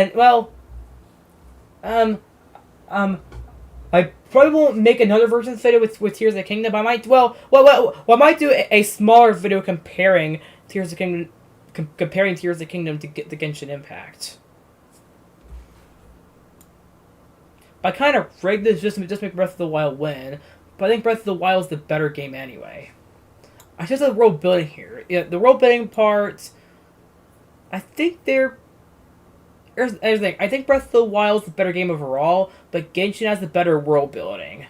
[SPEAKER 1] I probably won't make another version of the video with Tears of the Kingdom, but I might I might do a smaller video comparing Tears of the Kingdom to get the Genshin Impact. I kind of rigged this just make Breath of the Wild win, but I think Breath of the Wild is the better game anyway. I just have the world building here. Yeah, the world building part. I think here's the thing. I think Breath of the Wild is the better game overall, but Genshin has the better world building.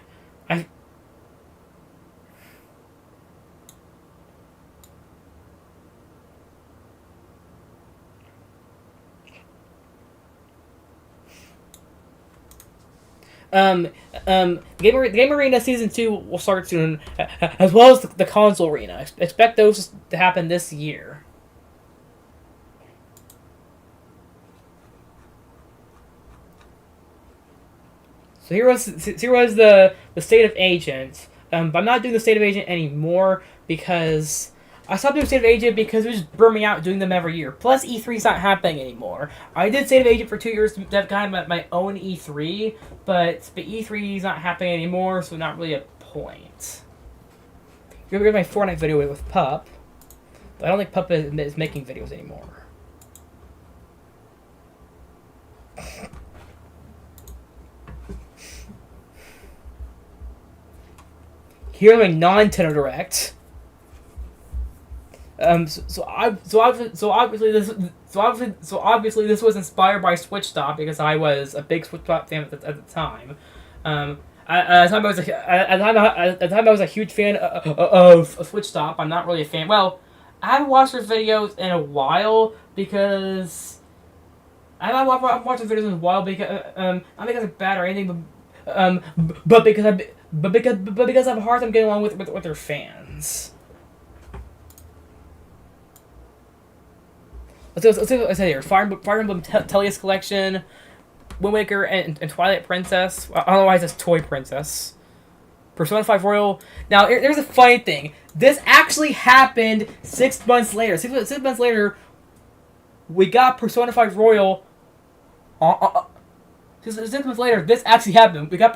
[SPEAKER 1] Game Arena Season 2 will start soon, as well as the Console Arena. Expect those to happen this year. So here was the State of Agent, but I'm not doing the State of Agent anymore because I stopped doing State of Agent because it was just burning me out doing them every year. Plus E3's not happening anymore. I did State of Agent for 2 years to have kind of my own E3, but E3's not happening anymore, so not really a point. Here's my Fortnite video with Pup, but I don't think Pup is making videos anymore. Here's my non-Nintendo Direct. So obviously this was inspired by Switch Stop because I was a big Switch Stop fan at the time. At the time I was a huge fan of Switch Stop. I'm not really a fan. Well, I haven't watched their videos in a while because I haven't watched their videos in a while because not because it's bad or anything, but because I have a hard time getting along with their fans. Let's see what I say here. Fire Emblem Tellius Collection, Wind Waker, and Twilight Princess. Otherwise, it's Toy Princess. Persona 5 Royal. Now, there's a funny thing. This actually happened 6 months later. Six months later, we got Persona 5 Royal. 6 months later, this actually happened. We got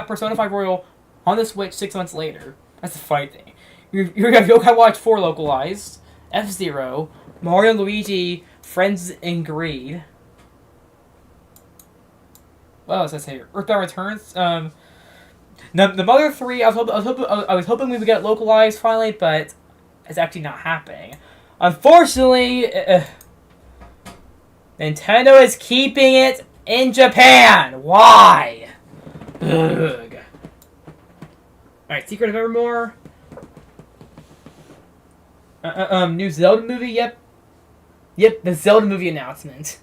[SPEAKER 1] Persona 5 Royal on the Switch 6 months later. That's the funny thing. You have Yokai Watch 4 localized, F-Zero, Mario and Luigi, Friends in Greed. What else did I say? Earthbound Returns. The Mother 3. I was hoping we would get localized finally, but it's actually not happening. Unfortunately, Nintendo is keeping it in Japan. Why? Ugh. Alright, Secret of Evermore. New Zelda movie, yep. Yep, the Zelda movie announcement.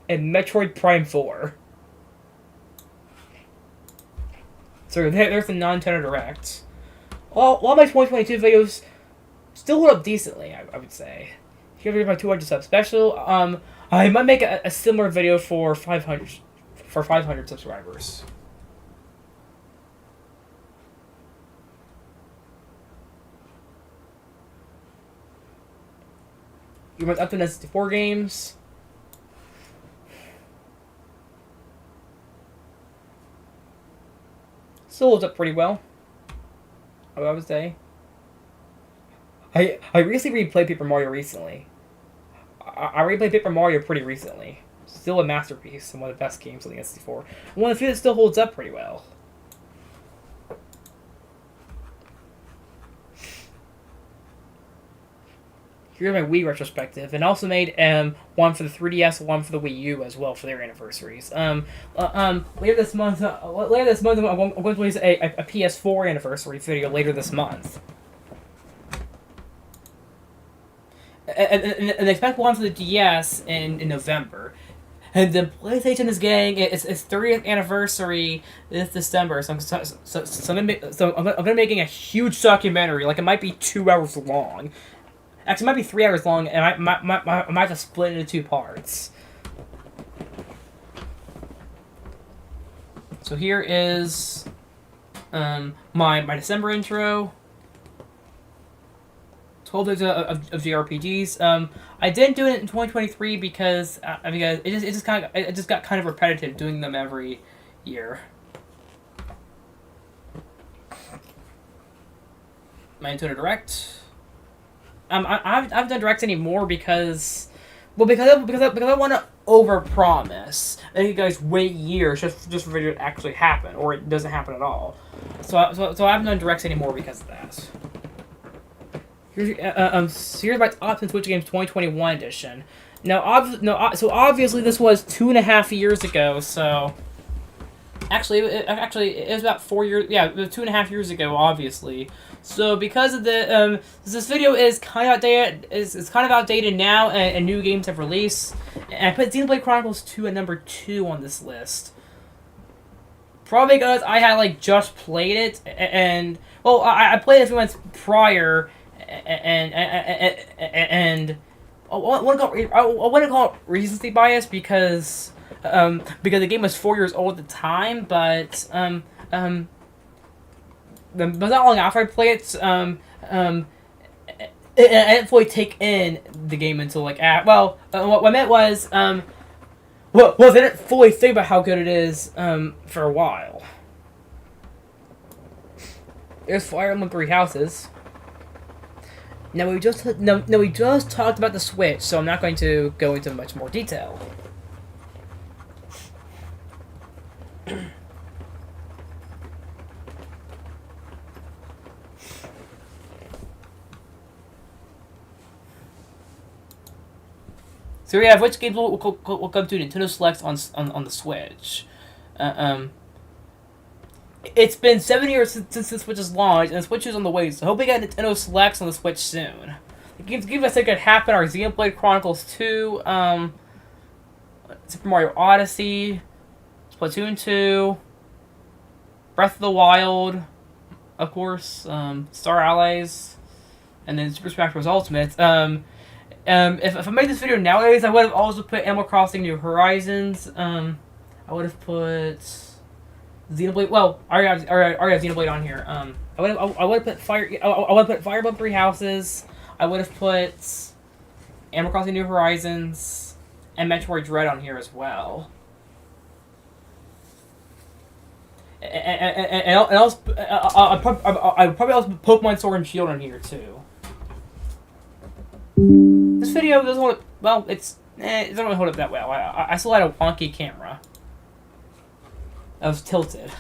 [SPEAKER 1] And Metroid Prime 4. So there's the non-Nintendo Direct. All my 2022 videos still hold up decently, I would say. Here we my 200 sub special. I might make a similar video for 500 subscribers. You went up to N64 games. Still holds up pretty well, I would say. I recently replayed Paper Mario recently. I replayed Paper Mario pretty recently. Still a masterpiece and one of the best games on the N64. One of the few that still holds up pretty well. Here's my Wii retrospective, and also made one for the 3DS, one for the Wii U as well for their anniversaries. Later this month, I'm going to release a PS4 anniversary video later this month. And expect one for the DS in November. And then PlayStation is getting its 30th anniversary this December. So I'm gonna be making a huge documentary. Like, it might be 2 hours long. Actually, it might be 3 hours long, and I might have to split it into 2 parts. So here is my December intro. 12 days of JRPGs. I didn't do it in 2023 because it just got kind of repetitive doing them every year. My Nintendo Direct. I haven't done directs anymore because I want to overpromise and you guys wait years just for it to actually happen, or it doesn't happen at all. So I haven't done directs anymore because of that. Here's my top 10 Switch games 2021 edition. So obviously this was 2.5 years ago. So actually it was about 4 years. Yeah, it was 2.5 years ago, obviously. So because of the this video is kind of outdated, is kind of outdated now, and new games have released. And I put Xenoblade Chronicles 2 at number 2 on this list. Probably because I had just played it, and well, I played it a few months prior, and I wouldn't call it recency bias because the game was 4 years old at the time, but not long after I played it, I didn't fully take in the game until what I meant was I didn't fully think about how good it is for a while. There's Fire Emblem Three Houses. Now we just talked about the Switch, so I'm not going to go into much more detail. So we have which games will come to Nintendo Selects on the Switch. It's been 7 years since the Switch is launched, and the Switch is on the way, so I hope we get Nintendo Selects on the Switch soon. The games give us a good happen are Xenoblade Chronicles 2, Super Mario Odyssey, Splatoon 2, Breath of the Wild, of course, Star Allies, and then Super Smash Bros. Ultimate. If I made this video nowadays, I would have also put Animal Crossing New Horizons. I would have put Xenoblade. Well, I already have Xenoblade on here. I would have put Fire Emblem Three Houses. I would have put Animal Crossing New Horizons and Metroid Dread on here as well. And also, I'd probably also put Pokemon Sword and Shield on here too. This video doesn't hold up, well, it doesn't really hold up that well. I still had a wonky camera. I was tilted.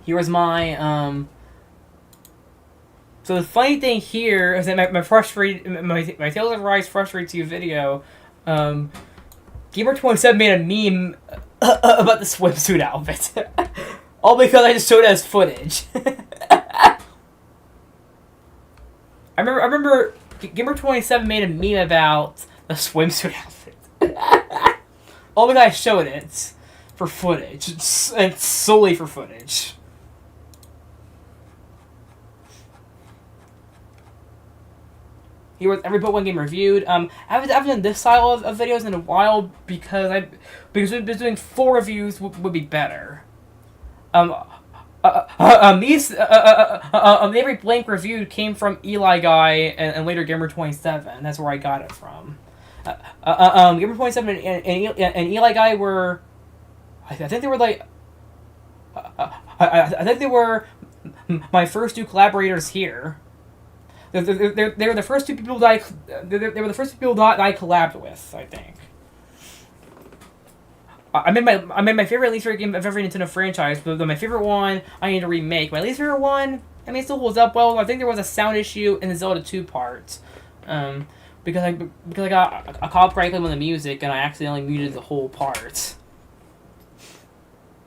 [SPEAKER 1] Here was my, so the funny thing here is that my Tales of Arise Frustrates You video, Gamer27 made a meme about the swimsuit outfit. All because I just showed it as footage. I remember Gamer27 made a meme about the swimsuit outfit. All because I showed it for footage. It's solely for footage. Here was every One Game reviewed. I haven't done this style of videos in a while because we've been doing 4 reviews would be better. Every blank reviewed came from Eli Guy and later Gamer27. That's where I got it from. Gamer27 and Eli Guy were, I think they were like, I think they were my first 2 collaborators here. They were the first 2 people that they were the first people that I collabed with, I think. I made my favorite least favorite game of every Nintendo franchise, but my favorite one I need to remake. My least favorite one, I mean, it still holds up well. I think there was a sound issue in the Zelda 2 part, because I got a copyright claim on the music and I accidentally muted the whole part.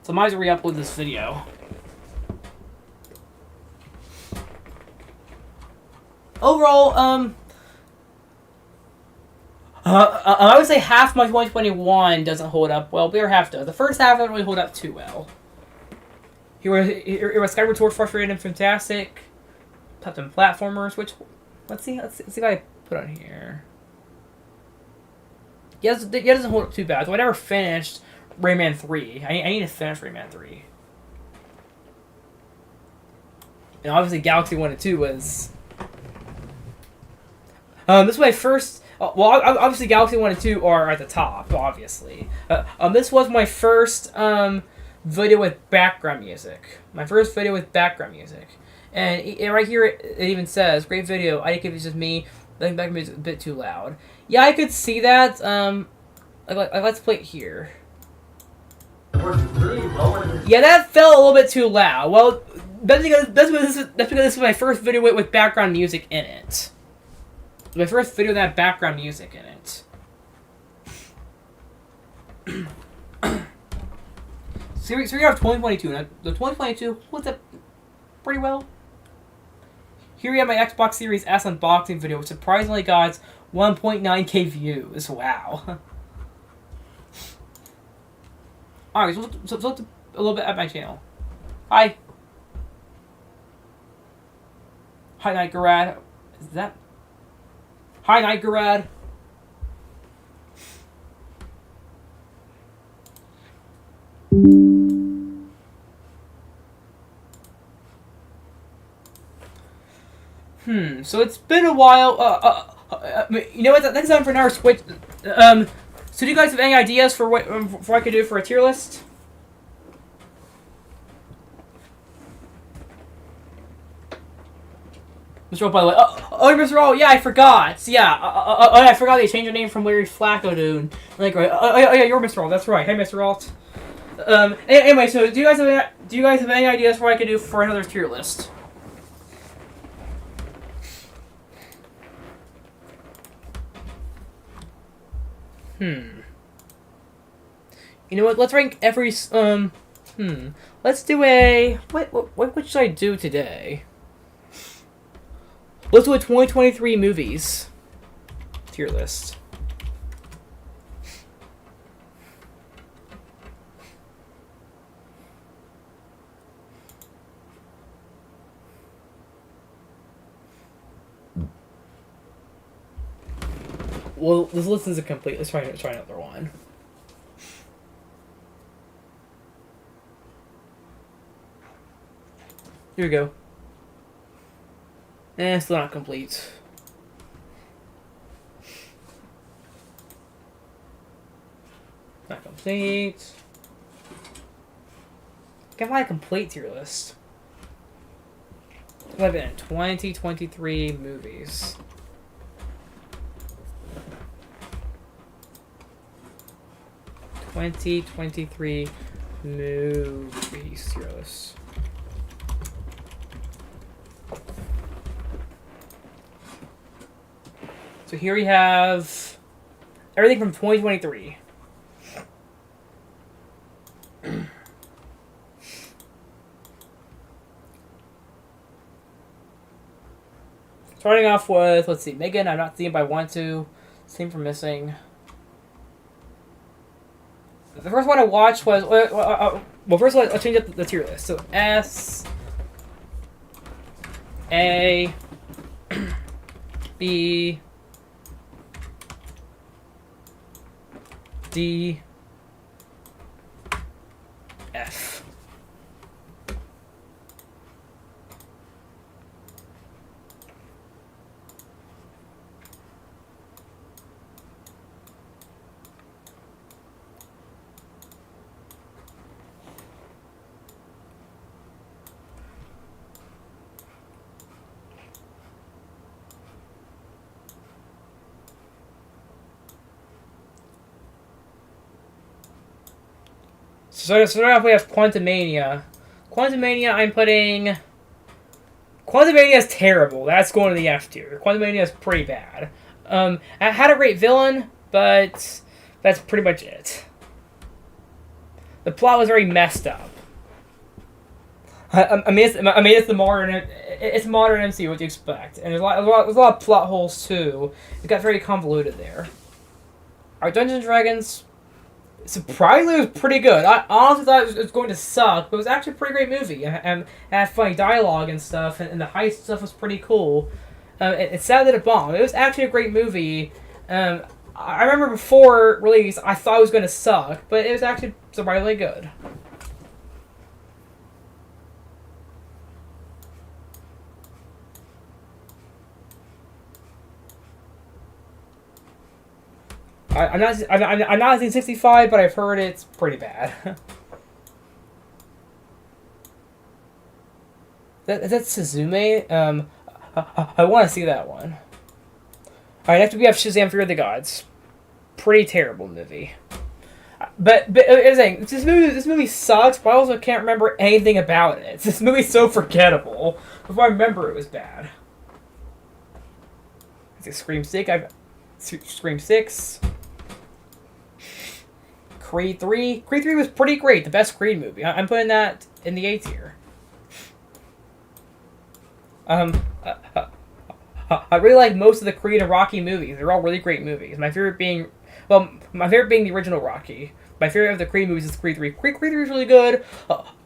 [SPEAKER 1] So I might as well re-upload this video. Overall, I would say half my 2021 doesn't hold up well, but the other half does. The first half doesn't really hold up too well. Here was Skyward Sword, frustrating and fantastic. Top 10 platformers, which let's see if I put on here. Yeah, it doesn't hold up too bad. So I never finished Rayman 3. I need to finish Rayman 3. And obviously Galaxy 1 and 2 was. This was my first. Well, obviously Galaxy 1 and 2 are at the top, obviously. This was my first video with background music. My first video with background music. And right here it even says, great video, I think it's just me, I think background music is a bit too loud. Yeah, I could see that. Let's play it here. Yeah, that felt a little bit too loud. Well, that's because this was my first video with background music in it. My first video with that background music in it. So we have 2022. Now, the 2022 holds up pretty well. Here we have my Xbox Series S unboxing video, which surprisingly got 1.9k views. Wow. Alright, so look a little bit at my channel. Hi. Hi, Night Garad. Is that... Hi, Night Garad. So it's been a while. You know what? Next time for another Switch. So do you guys have any ideas for what I could do for a tier list? Mr. Roll, by the way. Oh, Mr. Roll, yeah, I forgot. Yeah, I forgot they changed your name from Larry Flacco to like. Oh, yeah, you're Mr. Roll. That's right. Hey, Mr. Alt. Anyway, so do you guys have any ideas for what I could do for another tier list? You know what? Let's rank every Let's do a what should I do today? Let's do a 2023 movies tier list. Well, this list isn't complete. Let's try another one. Here we go. Still not complete. Not complete. Can I find a complete tier list? I've been in 2023 movies. '23 movies tier list. So here we have everything from 2023. starting off with, let's see, Megan, I've not seen, but I want to. Same for Missing. The first one I watched was, well, first let's change up the tier list. So S, A, B, D, F. So starting off, we have Quantumania. Quantumania, I'm putting... Quantumania is terrible. That's going to the F tier. Quantumania is pretty bad. It had a great villain, but that's pretty much it. The plot was very messed up. I mean, it's the modern MCU. What do you expect? And there's a lot of plot holes too. It got very convoluted there. Our Dungeons & Dragons, surprisingly, it was pretty good. I honestly thought it was going to suck, but it was actually a pretty great movie. And it had funny dialogue and stuff, and the heist stuff was pretty cool. It's sad that it bombed. It was actually a great movie. I remember before release, I thought it was going to suck, but it was actually surprisingly good. I'm not 1965, but I've heard it's pretty bad. That's Suzume. I want to see that one. All right, next we have Shazam: Fear of the Gods. Pretty terrible movie. But this movie sucks, but I also can't remember anything about it. This movie's so forgettable. Before I remember, it was bad. It's a Scream 6. Creed 3. Creed 3 was pretty great. The best Creed movie. I'm putting that in the A tier. I really like most of the Creed and Rocky movies. They're all really great movies. My favorite being the original Rocky. My favorite of the Creed movies is Creed 3. Creed 3 is really good,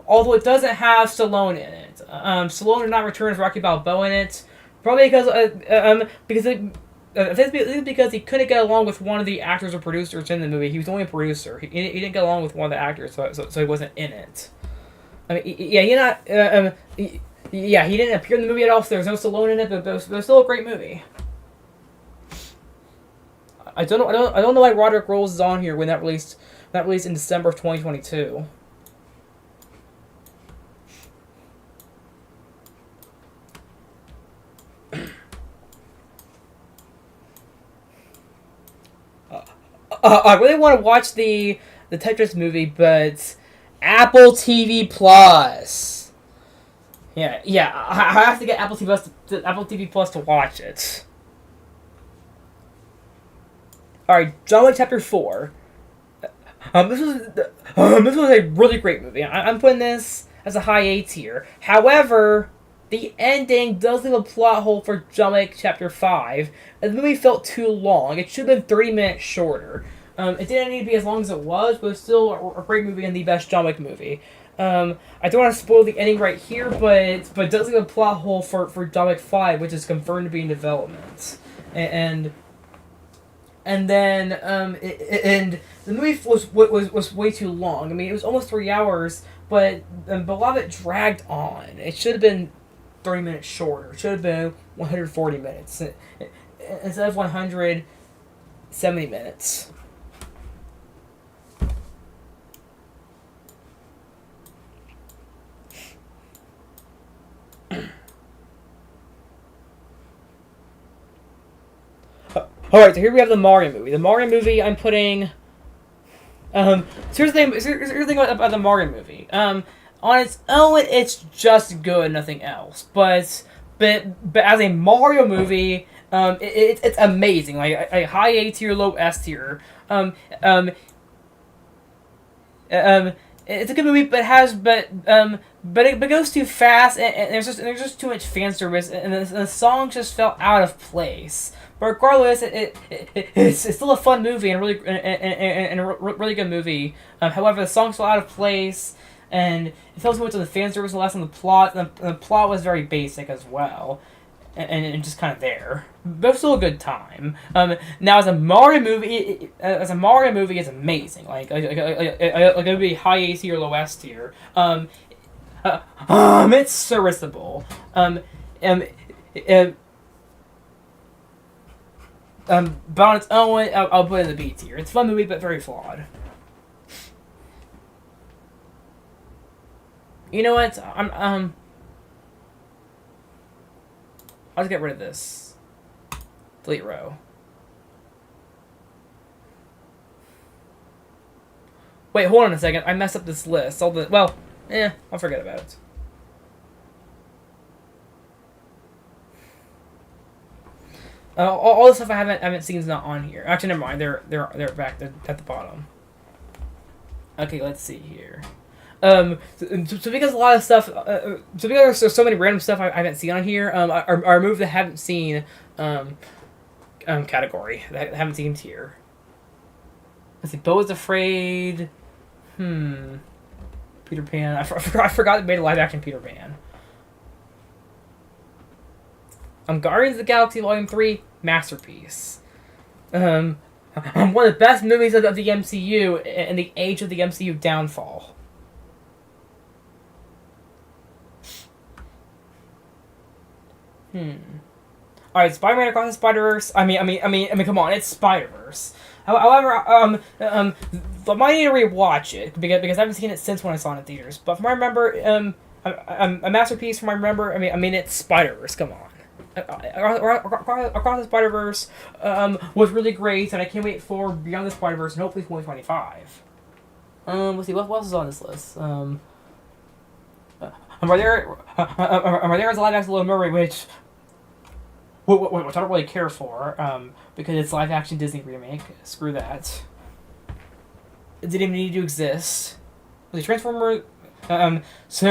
[SPEAKER 1] although it doesn't have Stallone in it. Stallone did not return as Rocky Balboa in it, probably because he couldn't get along with one of the actors or producers in the movie. He was only a producer. He didn't get along with one of the actors, so he wasn't in it. I mean, he didn't appear in the movie at all, so there was no Stallone in it, but it was still a great movie. I don't know why Roderick Rolls is on here when that released in December of 2022. I really want to watch the Tetris movie, but Apple TV Plus. Yeah, I have to get Apple TV Plus to watch it. All right, John Wick Chapter 4. This was a really great movie. I'm putting this as a high A tier. However, the ending does leave a plot hole for John Wick Chapter 5. The movie felt too long. It should have been 30 minutes shorter. It didn't need to be as long as it was, but it's still a great movie and the best John Wick movie. I don't want to spoil the ending right here, but it does leave a plot hole for John Wick 5, which is confirmed to be in development. And then the movie was way too long. I mean, it was almost 3 hours, but a lot of it dragged on. It should have been 30 minutes shorter. It should have been 140 minutes instead of 170 minutes. Alright, so here we have the Mario movie. The Mario movie, I'm putting... so here's the thing about the Mario movie. On its own, it's just good, nothing else. But as a Mario movie, it's amazing. Like a high A tier, low S tier. it's a good movie, but it goes too fast, and there's just too much fan service, and the song just felt out of place. But regardless, it's still a fun movie and a really good movie. However, the song's still out of place, and it felt too much on the fan service and less on the plot. And the plot was very basic as well, and just kind of there. But it was still a good time. Now as a Mario movie, it's amazing. Like it would be high A tier, low S tier. It's serviceable. Um, but on its own, I'll put it in the B tier. It's a fun movie, but very flawed. You know what? I'll just get rid of this. Delete row. Wait, hold on a second. I messed up this list. I'll forget about it. All the stuff I haven't seen is not on here. Actually, never mind. They're back. They're at the bottom. Okay, let's see here. So because a lot of stuff, so because there's so many random stuff I haven't seen on here, I removed the haven't seen category. That haven't seen tier. Let's see. Beau is Afraid. Peter Pan. I forgot they made a live action Peter Pan. Guardians of the Galaxy Volume 3, masterpiece. One of the best movies of the MCU and the age of the MCU downfall. Alright, Spider-Man Across the Spider-Verse. I mean, come on, it's Spider-Verse. However, I might need to rewatch it because I haven't seen it since when I saw it in theaters. But from what I remember, a masterpiece. From what I remember, I mean, it's Spider-Verse. Come on. Across the Spider-Verse was really great, and I can't wait for Beyond the Spider-Verse and hopefully 2025. Let's see, what else is on this list? Are there is a live action Little Mermaid, which I don't really care for, because it's live action Disney remake. Screw that. It didn't even need to exist. The Transformers, so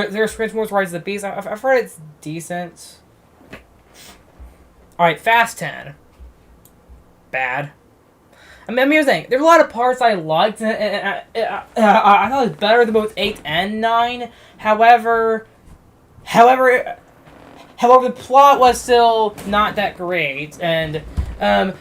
[SPEAKER 1] there's Transformers Rise of the Beast. I've heard it's decent. Alright, Fast 10. Bad. I mean, here's the thing. There's a lot of parts I liked, and I thought it was better than both 8 and 9. However, the plot was still not that great, and the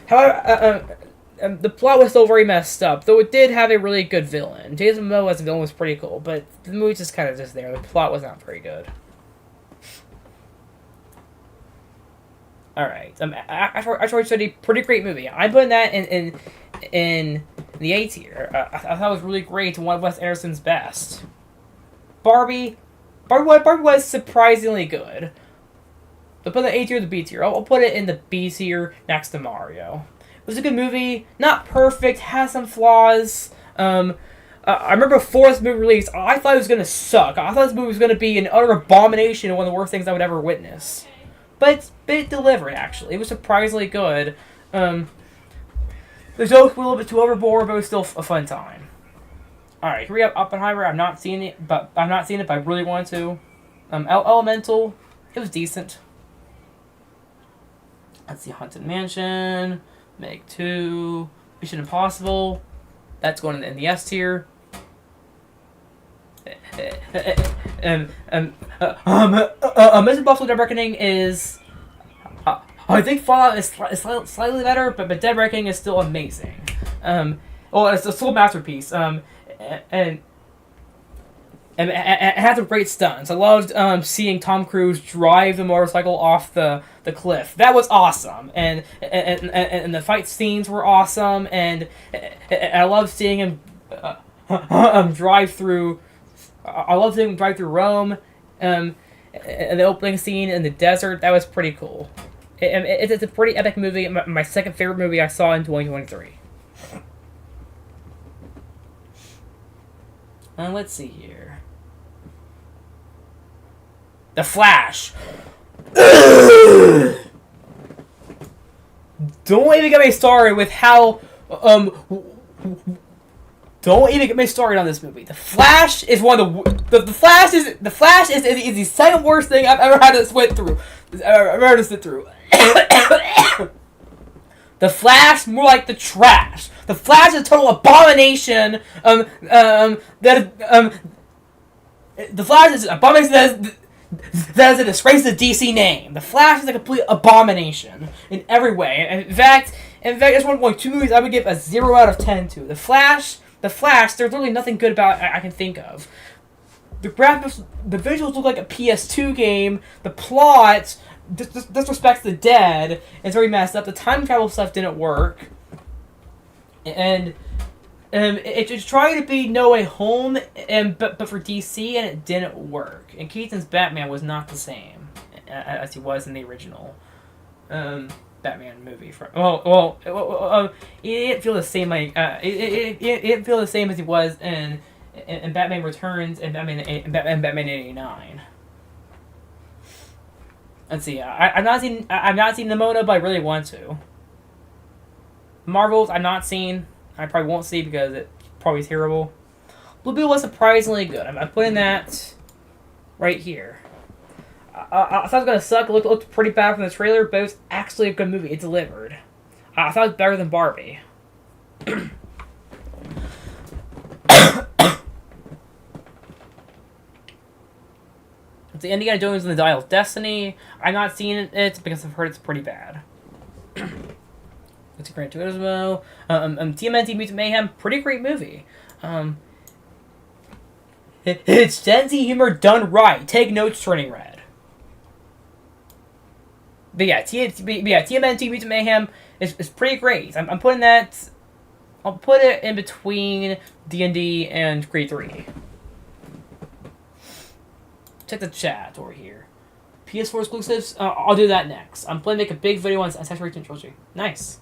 [SPEAKER 1] plot was still very messed up. Though it did have a really good villain. Jason Momoa as a villain was pretty cool, but the movie just kind of just there. The plot was not very good. Alright, I thought it was a pretty great movie. I'm putting that in the A tier. I thought it was really great and one of Wes Anderson's best. Barbie was surprisingly good. But put the A tier or the B tier. I'll put it in the B tier next to Mario. It was a good movie, not perfect, has some flaws. I remember before this movie released, I thought it was gonna suck. I thought this movie was gonna be an utter abomination and one of the worst things I would ever witness. But it delivered, actually. It was surprisingly good. The jokes were a little bit too overboard, but it was still a fun time. Alright, here we have Oppenheimer. I've not seen it, but I really want to. Elemental, it was decent. Let's see, Haunted Mansion, Meg 2, Mission Impossible. That's going in the S tier. Mission Impossible Dead Reckoning is... I think Fallout is slightly better, but Dead Reckoning is still amazing. It's still a masterpiece. And it had some great stunts. I loved seeing Tom Cruise drive the motorcycle off the cliff. That was awesome. And the fight scenes were awesome. And I loved seeing him drive through... I love seeing him drive through Rome, and the opening scene in the desert. That was pretty cool. It's a pretty epic movie. My second favorite movie I saw in 2023. Let's see here. The Flash. Don't even get me started with how Don't even get me started on this movie. The Flash is one of the Flash is the second worst thing I've ever had to sit through. The Flash, more like the trash. The Flash is a total abomination. The Flash is an abomination that is a disgrace to the DC name. The Flash is a complete abomination in every way. In fact, it's one of two movies I would give a 0 out of 10 to. The Flash, there's literally nothing good about it I can think of. The graphics, the visuals look like a PS2 game. The plot disrespects the dead. It's very messed up. The time travel stuff didn't work. And it's trying to be No Way Home, but for DC, and it didn't work. And Keaton's Batman was not the same as he was in the original Batman movie. It didn't feel the same. It didn't feel the same as he was in Batman Returns and Batman '89. Let's see. I've not seen Nimona, but I really want to. Marvels, I've not seen. I probably won't see because it's probably terrible. Blue Beetle was surprisingly good. I'm putting that right here. I thought it was going to suck. It looked pretty bad from the trailer, but it was actually a good movie. It delivered. I thought it was better than Barbie. It's the Indiana Jones and the Dial of Destiny. I've not seen it because I've heard it's pretty bad. It's a Gran Turismo. TMNT Mutant Mayhem, pretty great movie. It's Gen Z humor done right. Take notes, Turning Red. But yeah, TMNT Mutant Mayhem is pretty great. I'm putting that. I'll put it in between D&D and Creed 3. Check the chat over here. PS4 exclusives. I'll do that next. I'm planning to make a big video on Assassin's Creed Trilogy. Nice.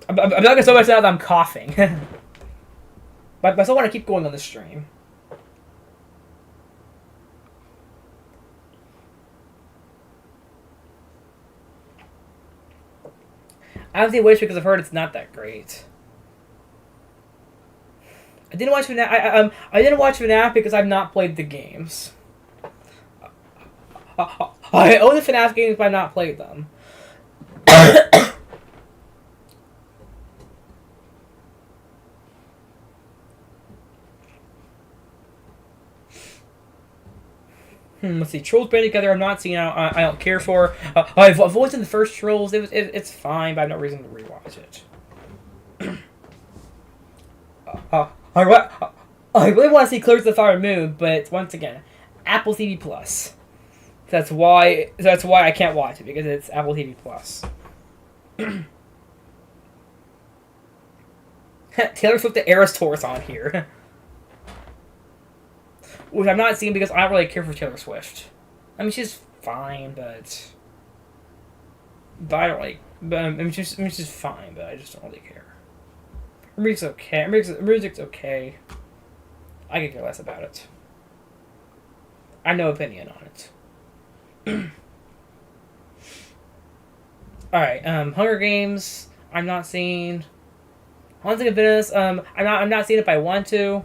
[SPEAKER 1] I'm not gonna so much now that I'm coughing. But I still want to keep going on the stream. I haven't seen Wish because I've heard it's not that great. I didn't watch FNAF. I didn't watch FNAF because I've not played the games. I own the FNAF games, but I've not played them. Let's see. Trolls Band Together. I'm not seeing. I don't care for. I've watched in the first Trolls. It's fine, but I have no reason to rewatch it. I really want to see Clears the Fire Moon, but once again, Apple TV Plus. That's why I can't watch it, because it's Apple TV Plus. Taylor Swift the Eras Tour's on here. Which I'm not seeing because I don't really care for Taylor Swift. I mean, she's fine, but I don't like. But I mean, she's fine, but I just don't really care. Her music's okay. Her music's okay. I could care less about it. I have no opinion on it. Alright, Hunger Games, I'm not seeing. Haunting of Venice, I'm not seeing it, but I want to.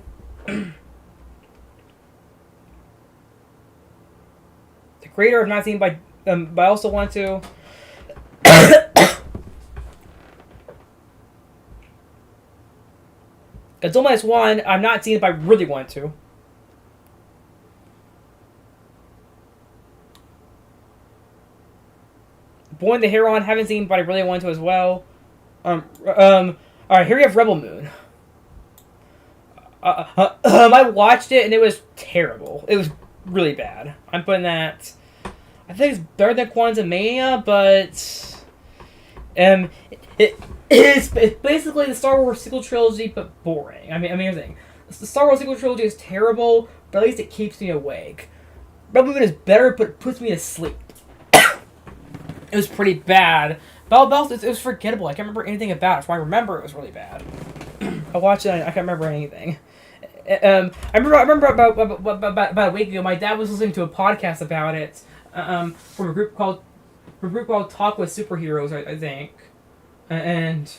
[SPEAKER 1] The Creator, I'm not seeing, but I also want to. Godzilla Minus One, I'm not seeing it, but I really want to. Boy and the Heron, haven't seen, but I really want to as well. Alright, here we have Rebel Moon. I watched it and it was terrible. It was really bad. I'm putting that. I think it's better than Quantumania, but it's basically the Star Wars sequel trilogy, but boring. I mean, here's the thing: the Star Wars sequel trilogy is terrible, but at least it keeps me awake. Rebel Moon is better, but it puts me to sleep. It was pretty bad. Battle Bells, it was forgettable. I can't remember anything about it. If I remember, it was really bad. I watched it and I can't remember anything. I remember about a week ago, my dad was listening to a podcast about it, from a group called Talk with Superheroes, I think, and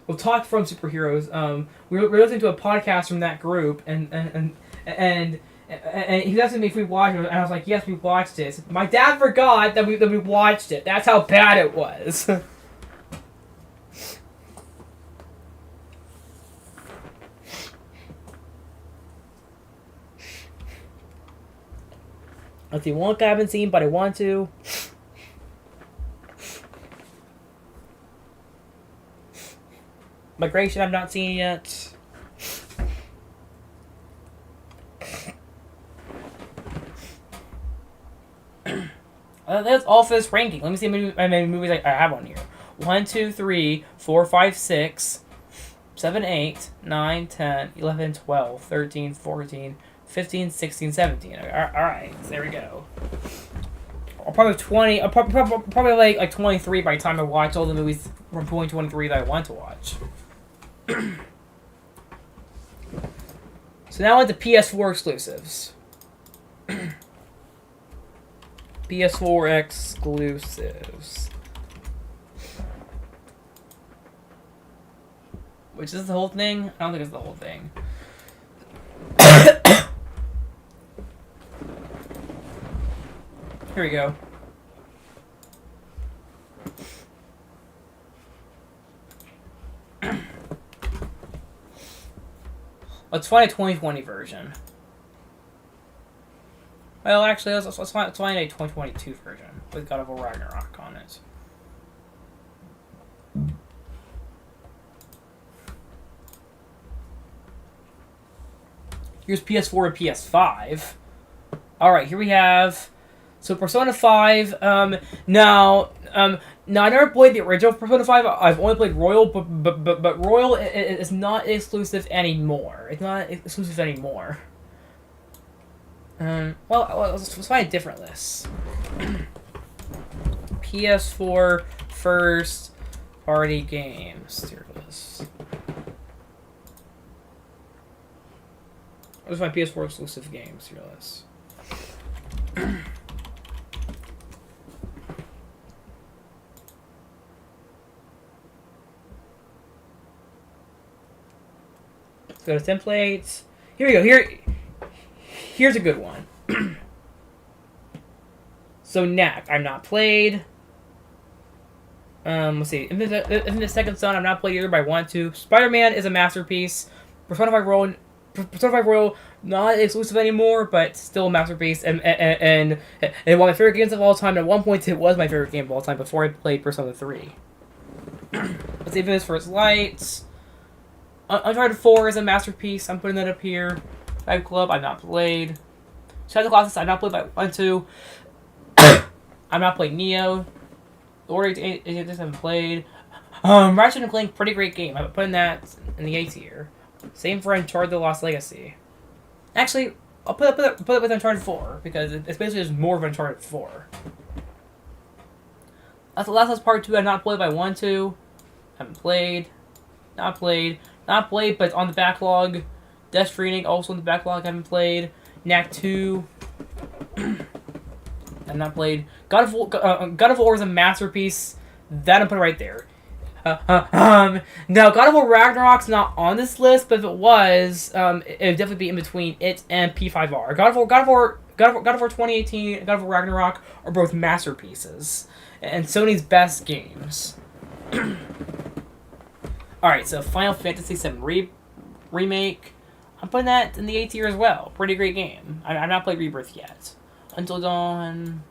[SPEAKER 1] well, Talk from Superheroes. We were listening to a podcast from that group, and he was asking me if we watched it, and I was like, yes, we watched it. My dad forgot that we watched it. That's how bad it was. Let's see, Wonka I haven't seen, but I want to. Migration I've not seen yet. That's all for this ranking. Let me see how many movies I have on here. 1, 2, 3, 4, 5, 6, 7, 8, 9, 10, 11, 12, 13, 14, 15, 16, 17. Alright, so there we go. I'll probably have 20. I'll probably like 23 by the time I watch all the movies from 2023 that I want to watch. So now on to PS4 exclusives. PS4 exclusives. Which is the whole thing? I don't think it's the whole thing. Here we go. Let's find a 2020 version. Well, actually, let's find a 2022 version with God of War Ragnarok on it. Here's PS4 and PS5. Alright, here we have... So, Persona 5, now, I never played the original Persona 5. I've only played Royal, but Royal is not exclusive anymore. It's not exclusive anymore. Well, let's find a different list. PS4 first party games. Tier list. Let's find PS4 exclusive games. Tier list. Let's go to templates. Here we go. Here's a good one. So Knack, I've not played. Let's see. Infinite Second Son, I've not played either, but I want to. Spider-Man is a masterpiece. Persona 5 Royal, not exclusive anymore, but still a masterpiece. And one of my favorite games of all time. At one point, it was my favorite game of all time before I played Persona 3. Let's see. Infamous First Light. Uncharted 4 is a masterpiece. I'm putting that up here. Fight Club, I've not played. Shadow of the Colossus, I've not played, but I want to. I've not played Neo. Lord of the Rings, I haven't played. Ratchet and Clank, pretty great game. I'm putting that in the A tier. Same for Uncharted: The Lost Legacy. Actually, I'll put it with Uncharted 4 because it's basically just more of Uncharted 4. That's the Last of Us Part 2. I've not played, but I want to. Haven't played. Not played, but it's on the backlog. Death Stranding, also in the backlog, I haven't played. Knack 2. I've not played. God of War is a masterpiece. That I'm putting right there. Now, God of War Ragnarok's not on this list, but if it was, it would definitely be in between it and P5R. God of War 2018 and God of War Ragnarok are both masterpieces. And Sony's best games. Alright, so Final Fantasy VII Remake. I'm putting that in the A tier as well. Pretty great game. I've not played Rebirth yet. Until Dawn.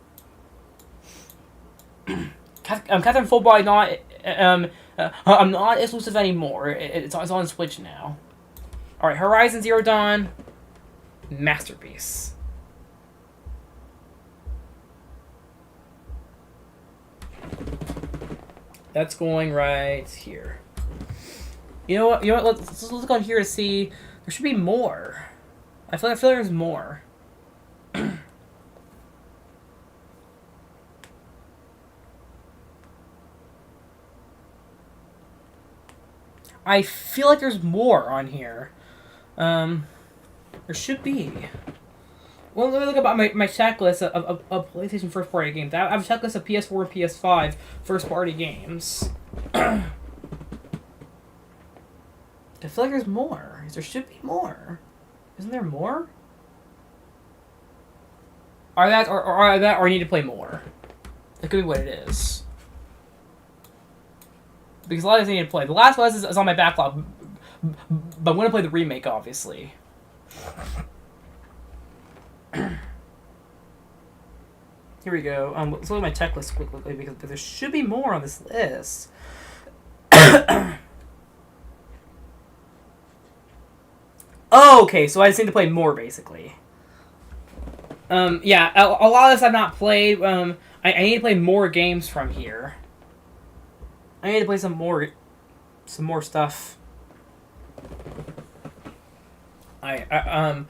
[SPEAKER 1] Catherine Full Body not. I'm not exclusive anymore. It's on Switch now. All right, Horizon Zero Dawn. Masterpiece. That's going right here. You know what? Let's look on here to see. There should be more. I feel like there's more. I feel like there's more on here. There should be. Well, let me look about my checklist of PlayStation first party games. I have a checklist of PS4 and PS5 first party games. I feel like there's more. There should be more. Isn't there more? Or I need to play more. That could be what it is. Because a lot of things I need to play. The Last of Us is on my backlog, but I'm going to play the remake, obviously. Here we go. Let's look at my checklist quickly because there should be more on this list. Oh, okay, so I just need to play more, basically. Yeah, a lot of this I've not played. I need to play more games from here. I need to play some more stuff. So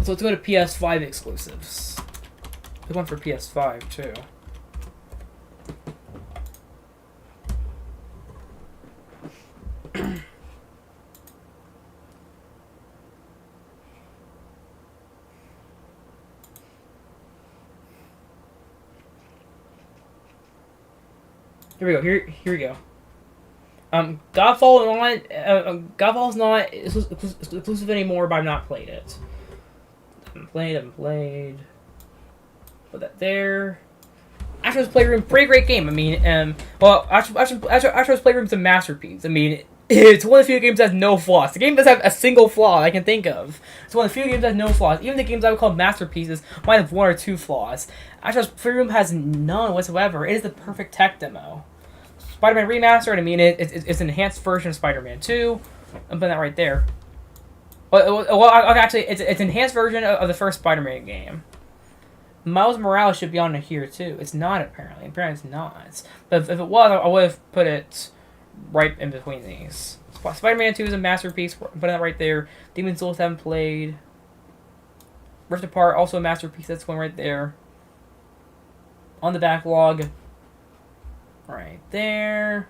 [SPEAKER 1] let's go to PS5 exclusives. There's one for PS5 too. Here we go. Here we go. Godfall's not exclusive anymore, but I've not played it. Haven't played. Put that there. Astro's Playroom, pretty great game. I mean, Astro's Playroom's a masterpiece. I mean, it's one of the few games that has no flaws. The game does have a single flaw I can think of. It's one of the few games that has no flaws. Even the games I would call masterpieces might have one or two flaws. Astro's Playroom has none whatsoever. It is the perfect tech demo. Spider-Man Remastered, I mean, it's an enhanced version of Spider-Man 2. I'm putting that right there. Well, actually, it's an enhanced version of the first Spider-Man game. Miles Morales should be on here, too. It's not, apparently. Apparently it's not. But if it was, I would have put it right in between these. Spider-Man 2 is a masterpiece. I'm putting that right there. Demon's Souls haven't played. Rift Apart, also a masterpiece. That's going right there. On the backlog. Right there.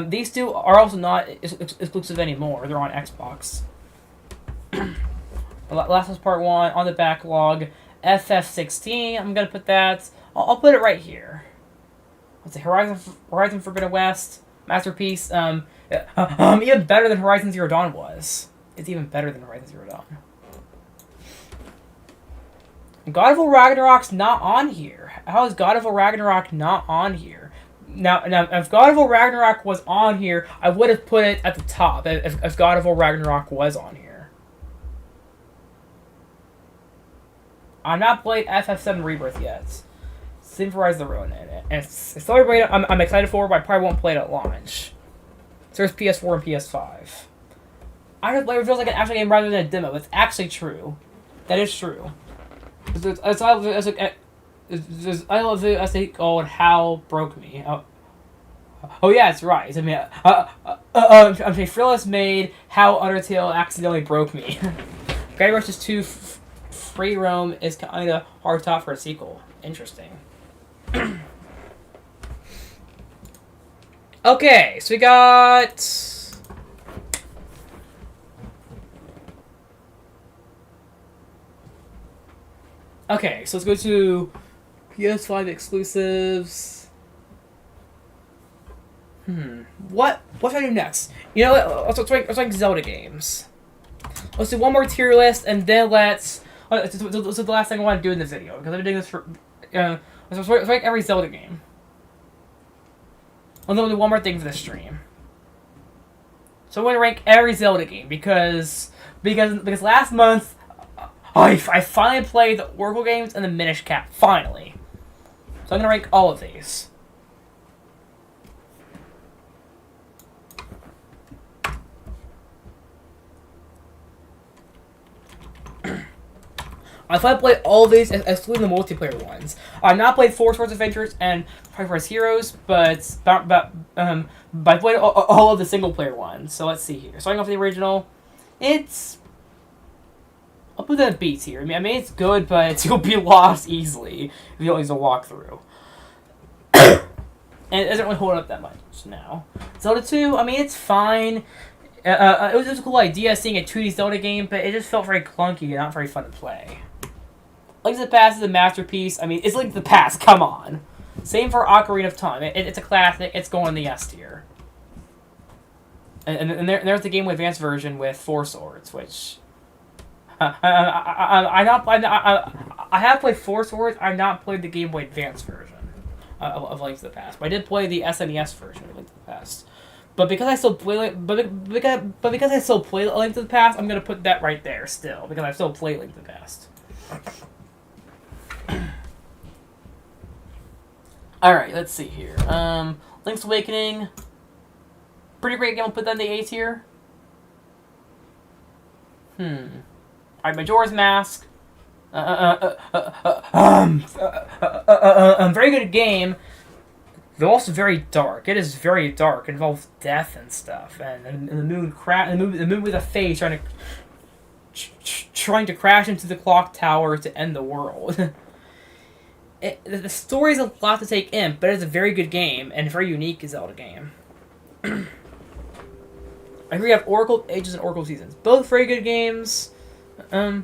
[SPEAKER 1] These two are also not exclusive anymore. They're on Xbox. Last of Us Part 1 on the backlog. FF16. I'm gonna put that. I'll put it right here. Let's see. Horizon Forbidden West masterpiece. Even better than Horizon Zero Dawn was. It's even better than Horizon Zero Dawn. God of War Ragnarok's not on here. How is God of War Ragnarok not on here? Now, if God of War Ragnarok was on here, I would have put it at the top. If God of War Ragnarok was on here, I've not played FF7 Rebirth yet. Same for Rise of the Ronin, and it's still I'm excited for, but I probably won't play it at launch. So there's PS4 and PS5. I just play it feels like an actual game rather than a demo. It's actually true. That is true. I love it as they called Hal Broke Me. Oh yeah, it's right. I mean, I'm saying Fearless made How Undertale accidentally broke me. Guy Rushes 2 Free Roam is kind of hard top for a sequel. Interesting. Okay, so we got. Okay, so let's go to PS5 exclusives. What should I do next? You know what? Let's rank Zelda games. Let's do one more tier list, and then let's. This is the last thing I want to do in this video because I've been doing this for. Let's rank every Zelda game. And then we'll do one more thing for the stream. So I'm going to rank every Zelda game because last month. I finally played the Oracle games and the Minish Cap. Finally. So I'm going to rank all of these. I finally played all of these, excluding the multiplayer ones. I've not played Four Swords Adventures and Triforce Heroes, but I played all of the single player ones. So let's see here. Starting off with the original, I'll put that in B tier. I mean, it's good, but you'll be lost easily if you don't use a walkthrough. And it doesn't really hold up that much now. Zelda 2, I mean, it's fine. it was a cool idea seeing a 2D Zelda game, but it just felt very clunky and not very fun to play. Link to the Past is a masterpiece. I mean, it's Link to the Past. Come on. Same for Ocarina of Time. It's a classic. It's going in the S tier. And there's the Game Boy Advance version with 4 swords, which I have played 4 swords. I've not played the Game Boy Advance version of Link to the Past. But I did play the SNES version of Link to the Past. But because I still play because I still play Link to the Past, I'm gonna put that right there still because I still play Link to the Past. All right, let's see here. Link's Awakening, pretty great game. I'll put that in the A tier. All right, Majora's Mask. Very good game. They're also very dark. It is very dark. It involves death and stuff, and the moon the moon with a face trying to crash into the clock tower to end the world. The story is a lot to take in, but it's a very good game and a very unique Zelda game. I hear we have Oracle Ages and Oracle Seasons, both very good games. I'll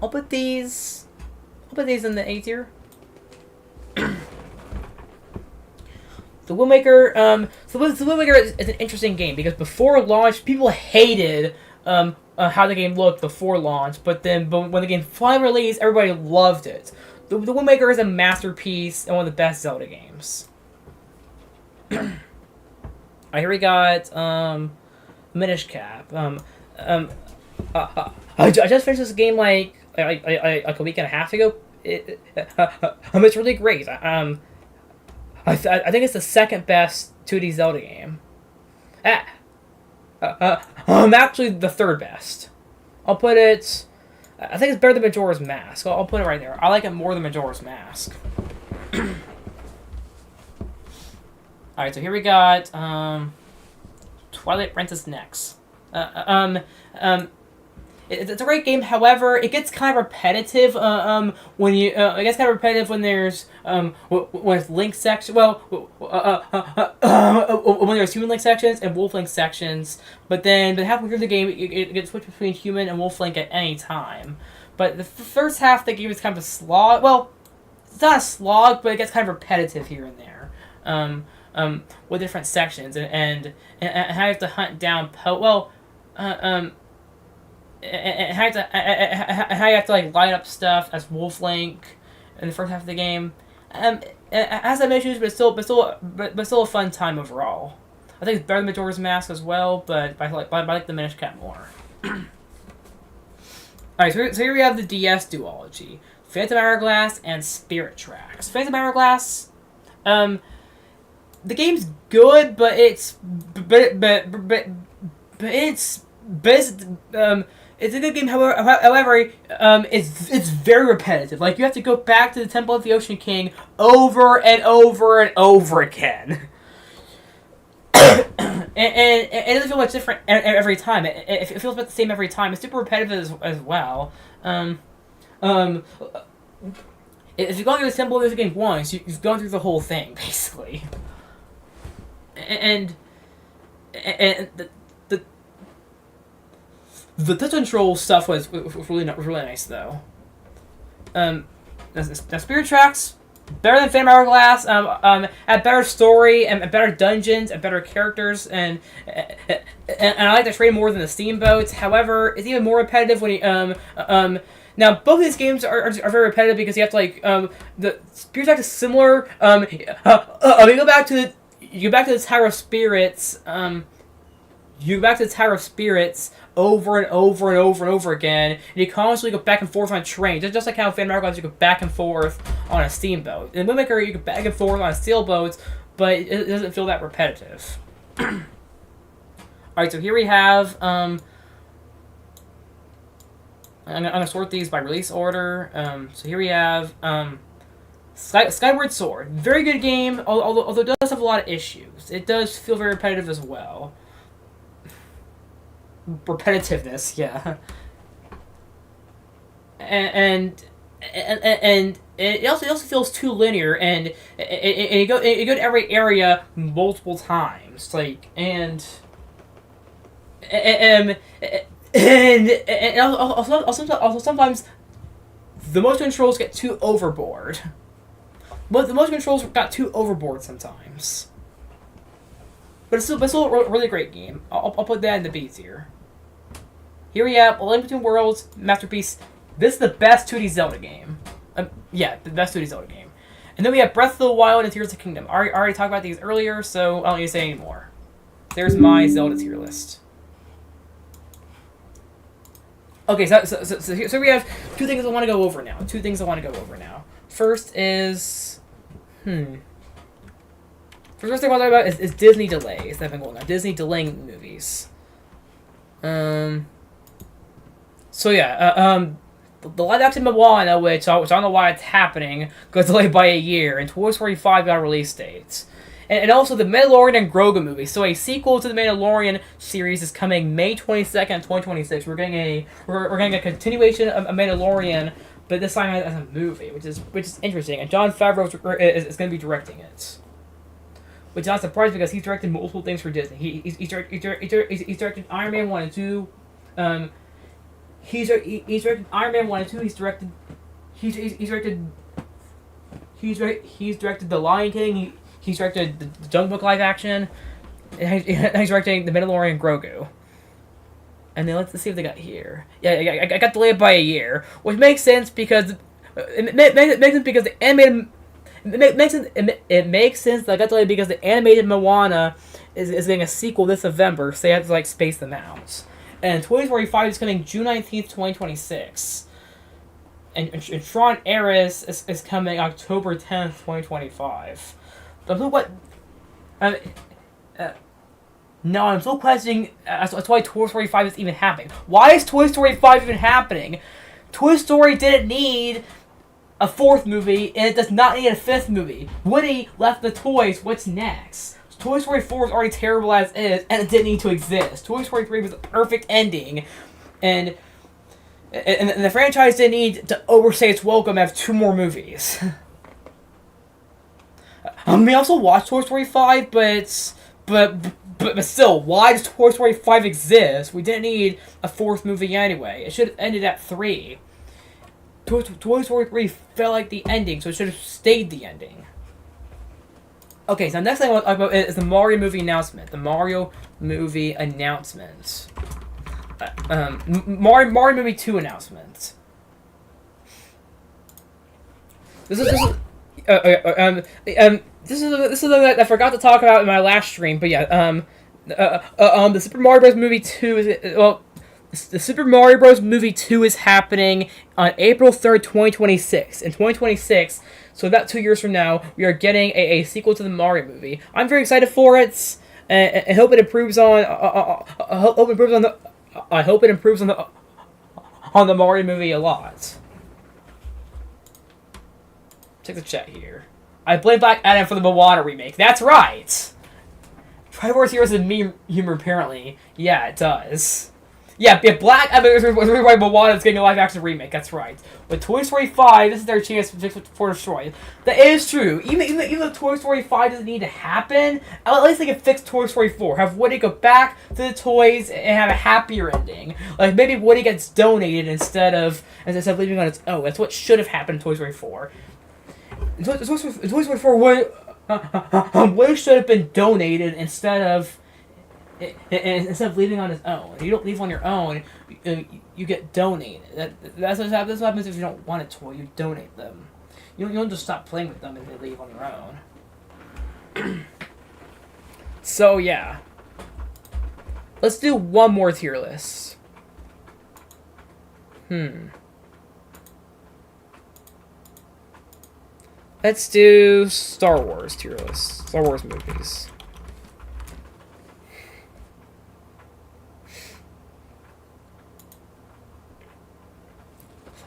[SPEAKER 1] put these in the A tier. The Wind Waker, the Wind Waker is an interesting game because before launch, people hated how the game looked before launch, but when the game finally released, everybody loved it. The Wind Waker is a masterpiece and one of the best Zelda games. I hear we got Minish Cap. I just finished this game like a week and a half ago. It's really great. I think it's the second best 2D Zelda game. Actually the third best. I'll put it. I think it's better than Majora's Mask. I'll put it right there. I like it more than Majora's Mask. Alright, so here we got Twilight Princess next. It's a great game. However, it gets kind of repetitive when you. It gets kind of repetitive when there's when it's Link section. Well, when there's human Link sections and Wolf Link sections. But halfway through the game, it gets switched between human and Wolf Link at any time. But the first half of the game is kind of a slog. Well, it's not a slog, but it gets kind of repetitive here and there. With different sections and how you have to hunt down and how you have to like light up stuff as Wolf Link in the first half of the game. It has some issues, but still a fun time overall. I think it's better than Majora's Mask as well, but I like the Minish Cap more. Alright, so here we have the DS duology: Phantom Hourglass and Spirit Tracks. Phantom Hourglass, the game's good, but it's it's a good game. However, it's very repetitive. Like you have to go back to the Temple of the Ocean King over and over and over again, and it doesn't feel much different every time. It feels about the same every time. It's super repetitive as well. If you've gone through the Temple of the Ocean King once, you've gone through the whole thing basically, and the touch control stuff was really nice though. Now Spirit Tracks, better than Phantom Hourglass. Had better story and better dungeons and better characters and I like the terrain more than the steamboats. However, it's even more repetitive when you now both of these games are very repetitive because you have to like the Spirit Tracks is similar. You go back to the Tower of Spirits. You go back to the Tower of Spirits over and over and over and over again, and you constantly go back and forth on trains. Just like how Phantom Hourglass, you go back and forth on a steamboat. In Wind Waker, you go back and forth on sailboats, but it doesn't feel that repetitive. Alright, so here we have... I'm gonna sort these by release order. So here we have... Skyward Sword. Very good game, although it does have a lot of issues. It does feel very repetitive as well. Repetitiveness, yeah. And it also feels too linear, and you go to every area multiple times, like, and and also sometimes the motion controls get too overboard. But the motion controls got too overboard sometimes. But it's still a really great game. I'll put that in the B's here. Here we have A Link Between Worlds, Masterpiece. This is the best 2D Zelda game. Yeah, the best 2D Zelda game. And then we have Breath of the Wild and Tears of the Kingdom. I already talked about these earlier, so I don't need to say any more. There's my Zelda tier list. Okay, so we have two things I want to go over now. First is... First thing I want to talk about is Disney delays that have been going on. Disney delaying movies. So yeah, the live action Moana, which I don't know why it's happening, got delayed by a year, and Toy Story 5 got a release date. And also the Mandalorian and Grogu movie. So a sequel to the Mandalorian series is coming May 22nd, 2026. We're getting a continuation of Mandalorian, but this time as a movie, which is interesting. And Jon Favreau is going to be directing it. Which is not surprising because he's directed multiple things for Disney. He's directed Iron Man 1 and 2. He's directed Iron Man 1 and 2. He's directed The Lion King. He's directed the Jungle Book live action. And he's directing The Mandalorian and Grogu. And then let's see what they got here. Yeah, I got delayed by a year, which makes sense because it makes sense because the animated. It makes sense that I got delayed because the animated Moana is getting a sequel this November, so they have to space them out. And Toy Story 5 is coming June 19th, 2026. And Tron Ares is coming October 10th, 2025. But no, I'm still questioning as to why Toy Story 5 is even happening. Why is Toy Story 5 even happening? Toy Story didn't need a fourth movie, and it does not need a fifth movie. Woody left the toys, what's next? Toy Story 4 is already terrible as is, and it didn't need to exist. Toy Story 3 was a perfect ending, and the franchise didn't need to overstay its welcome and have 2 more movies. We also watched Toy Story 5, but still, why does Toy Story 5 exist? We didn't need a fourth movie anyway. It should have ended at 3. Toy Story 3 felt like the ending, so it should have stayed the ending. Okay, so the next thing I want to talk about is the Mario movie announcement. The Mario movie announcement. Mario movie 2 announcement. This is something that I forgot to talk about in my last stream, but yeah, the Super Mario Bros. Movie 2 is the Super Mario Bros. Movie 2 is happening on April 3rd, 2026. In 2026, so about 2 years from now, we are getting a sequel to the Mario movie. I'm very excited for it, and I hope it improves on. I hope it improves on the Mario movie a lot. Check the chat here. I blame Black Adam for the Moana remake. That's right. Triforce Heroes is meme humor apparently. Yeah, it does. Yeah, Black Adam is why Moana is getting a live action remake. That's right. With Toy Story 5, this is their chance for destroy. That is true. Even though Toy Story 5 doesn't need to happen, at least they can fix Toy Story 4. Have Woody go back to the toys and have a happier ending. Like maybe Woody gets donated instead of leaving on its own. That's what should have happened in Toy Story 4. In Toy Story 4, Woody should have been donated instead of leaving on his own. You don't leave on your own, you get donated. That's what happens if you don't want a toy. You donate them. You don't just stop playing with them and they leave on your own. So yeah, let's do one more tier list. Let's do Star Wars tier list. Star Wars movies.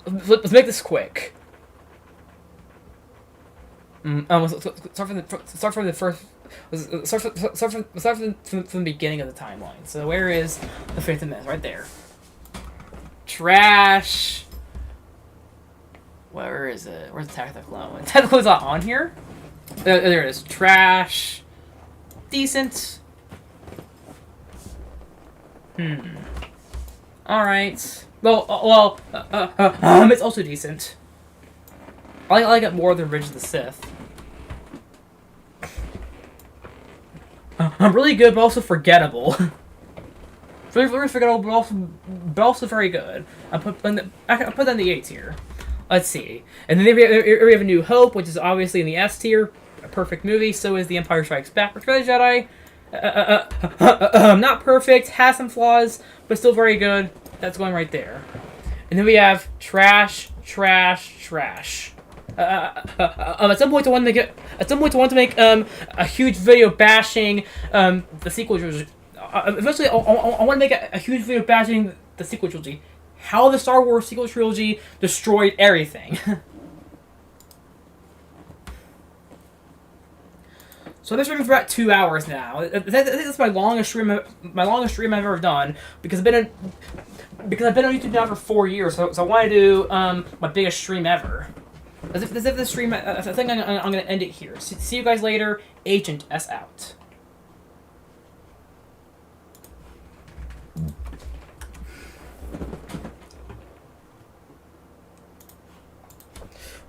[SPEAKER 1] Let's make this quick. Start from the beginning of the timeline. So where is the Phantom Menace? Right there. Trash. Where is it? Where's Attack of the Clone? Attack of the Clone's not on here. There it is. Trash. Decent. Alright. It's also decent. I like it more than Revenge of the Sith. Really good, but also forgettable. Very forgettable, but also very good. I put that in the A tier. Let's see. And then we have A New Hope, which is obviously in the S tier. A perfect movie. So is The Empire Strikes Back. Return of the Jedi. Not perfect. Has some flaws, but still very good. That's going right there. And then we have trash. At some point, I want to make a huge video bashing the sequel trilogy. Eventually, I want to make a huge video bashing the sequel trilogy. How the Star Wars sequel trilogy destroyed everything. So this stream for about 2 hours now. I think that's my longest stream I've ever done because I've been on YouTube now for 4 years. So I want to do my biggest stream ever. As if this stream, I think I'm going to end it here. See you guys later. Agent S out.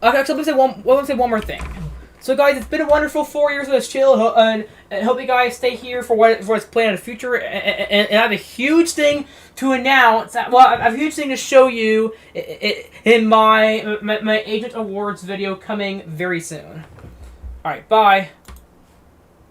[SPEAKER 1] Okay, so let me say one more thing. So guys, it's been a wonderful 4 years of this channel, and I hope you guys stay here for what's planned in the future. And I have a huge thing to announce. Well, I have a huge thing to show you in my Agent Awards video coming very soon. All right, bye.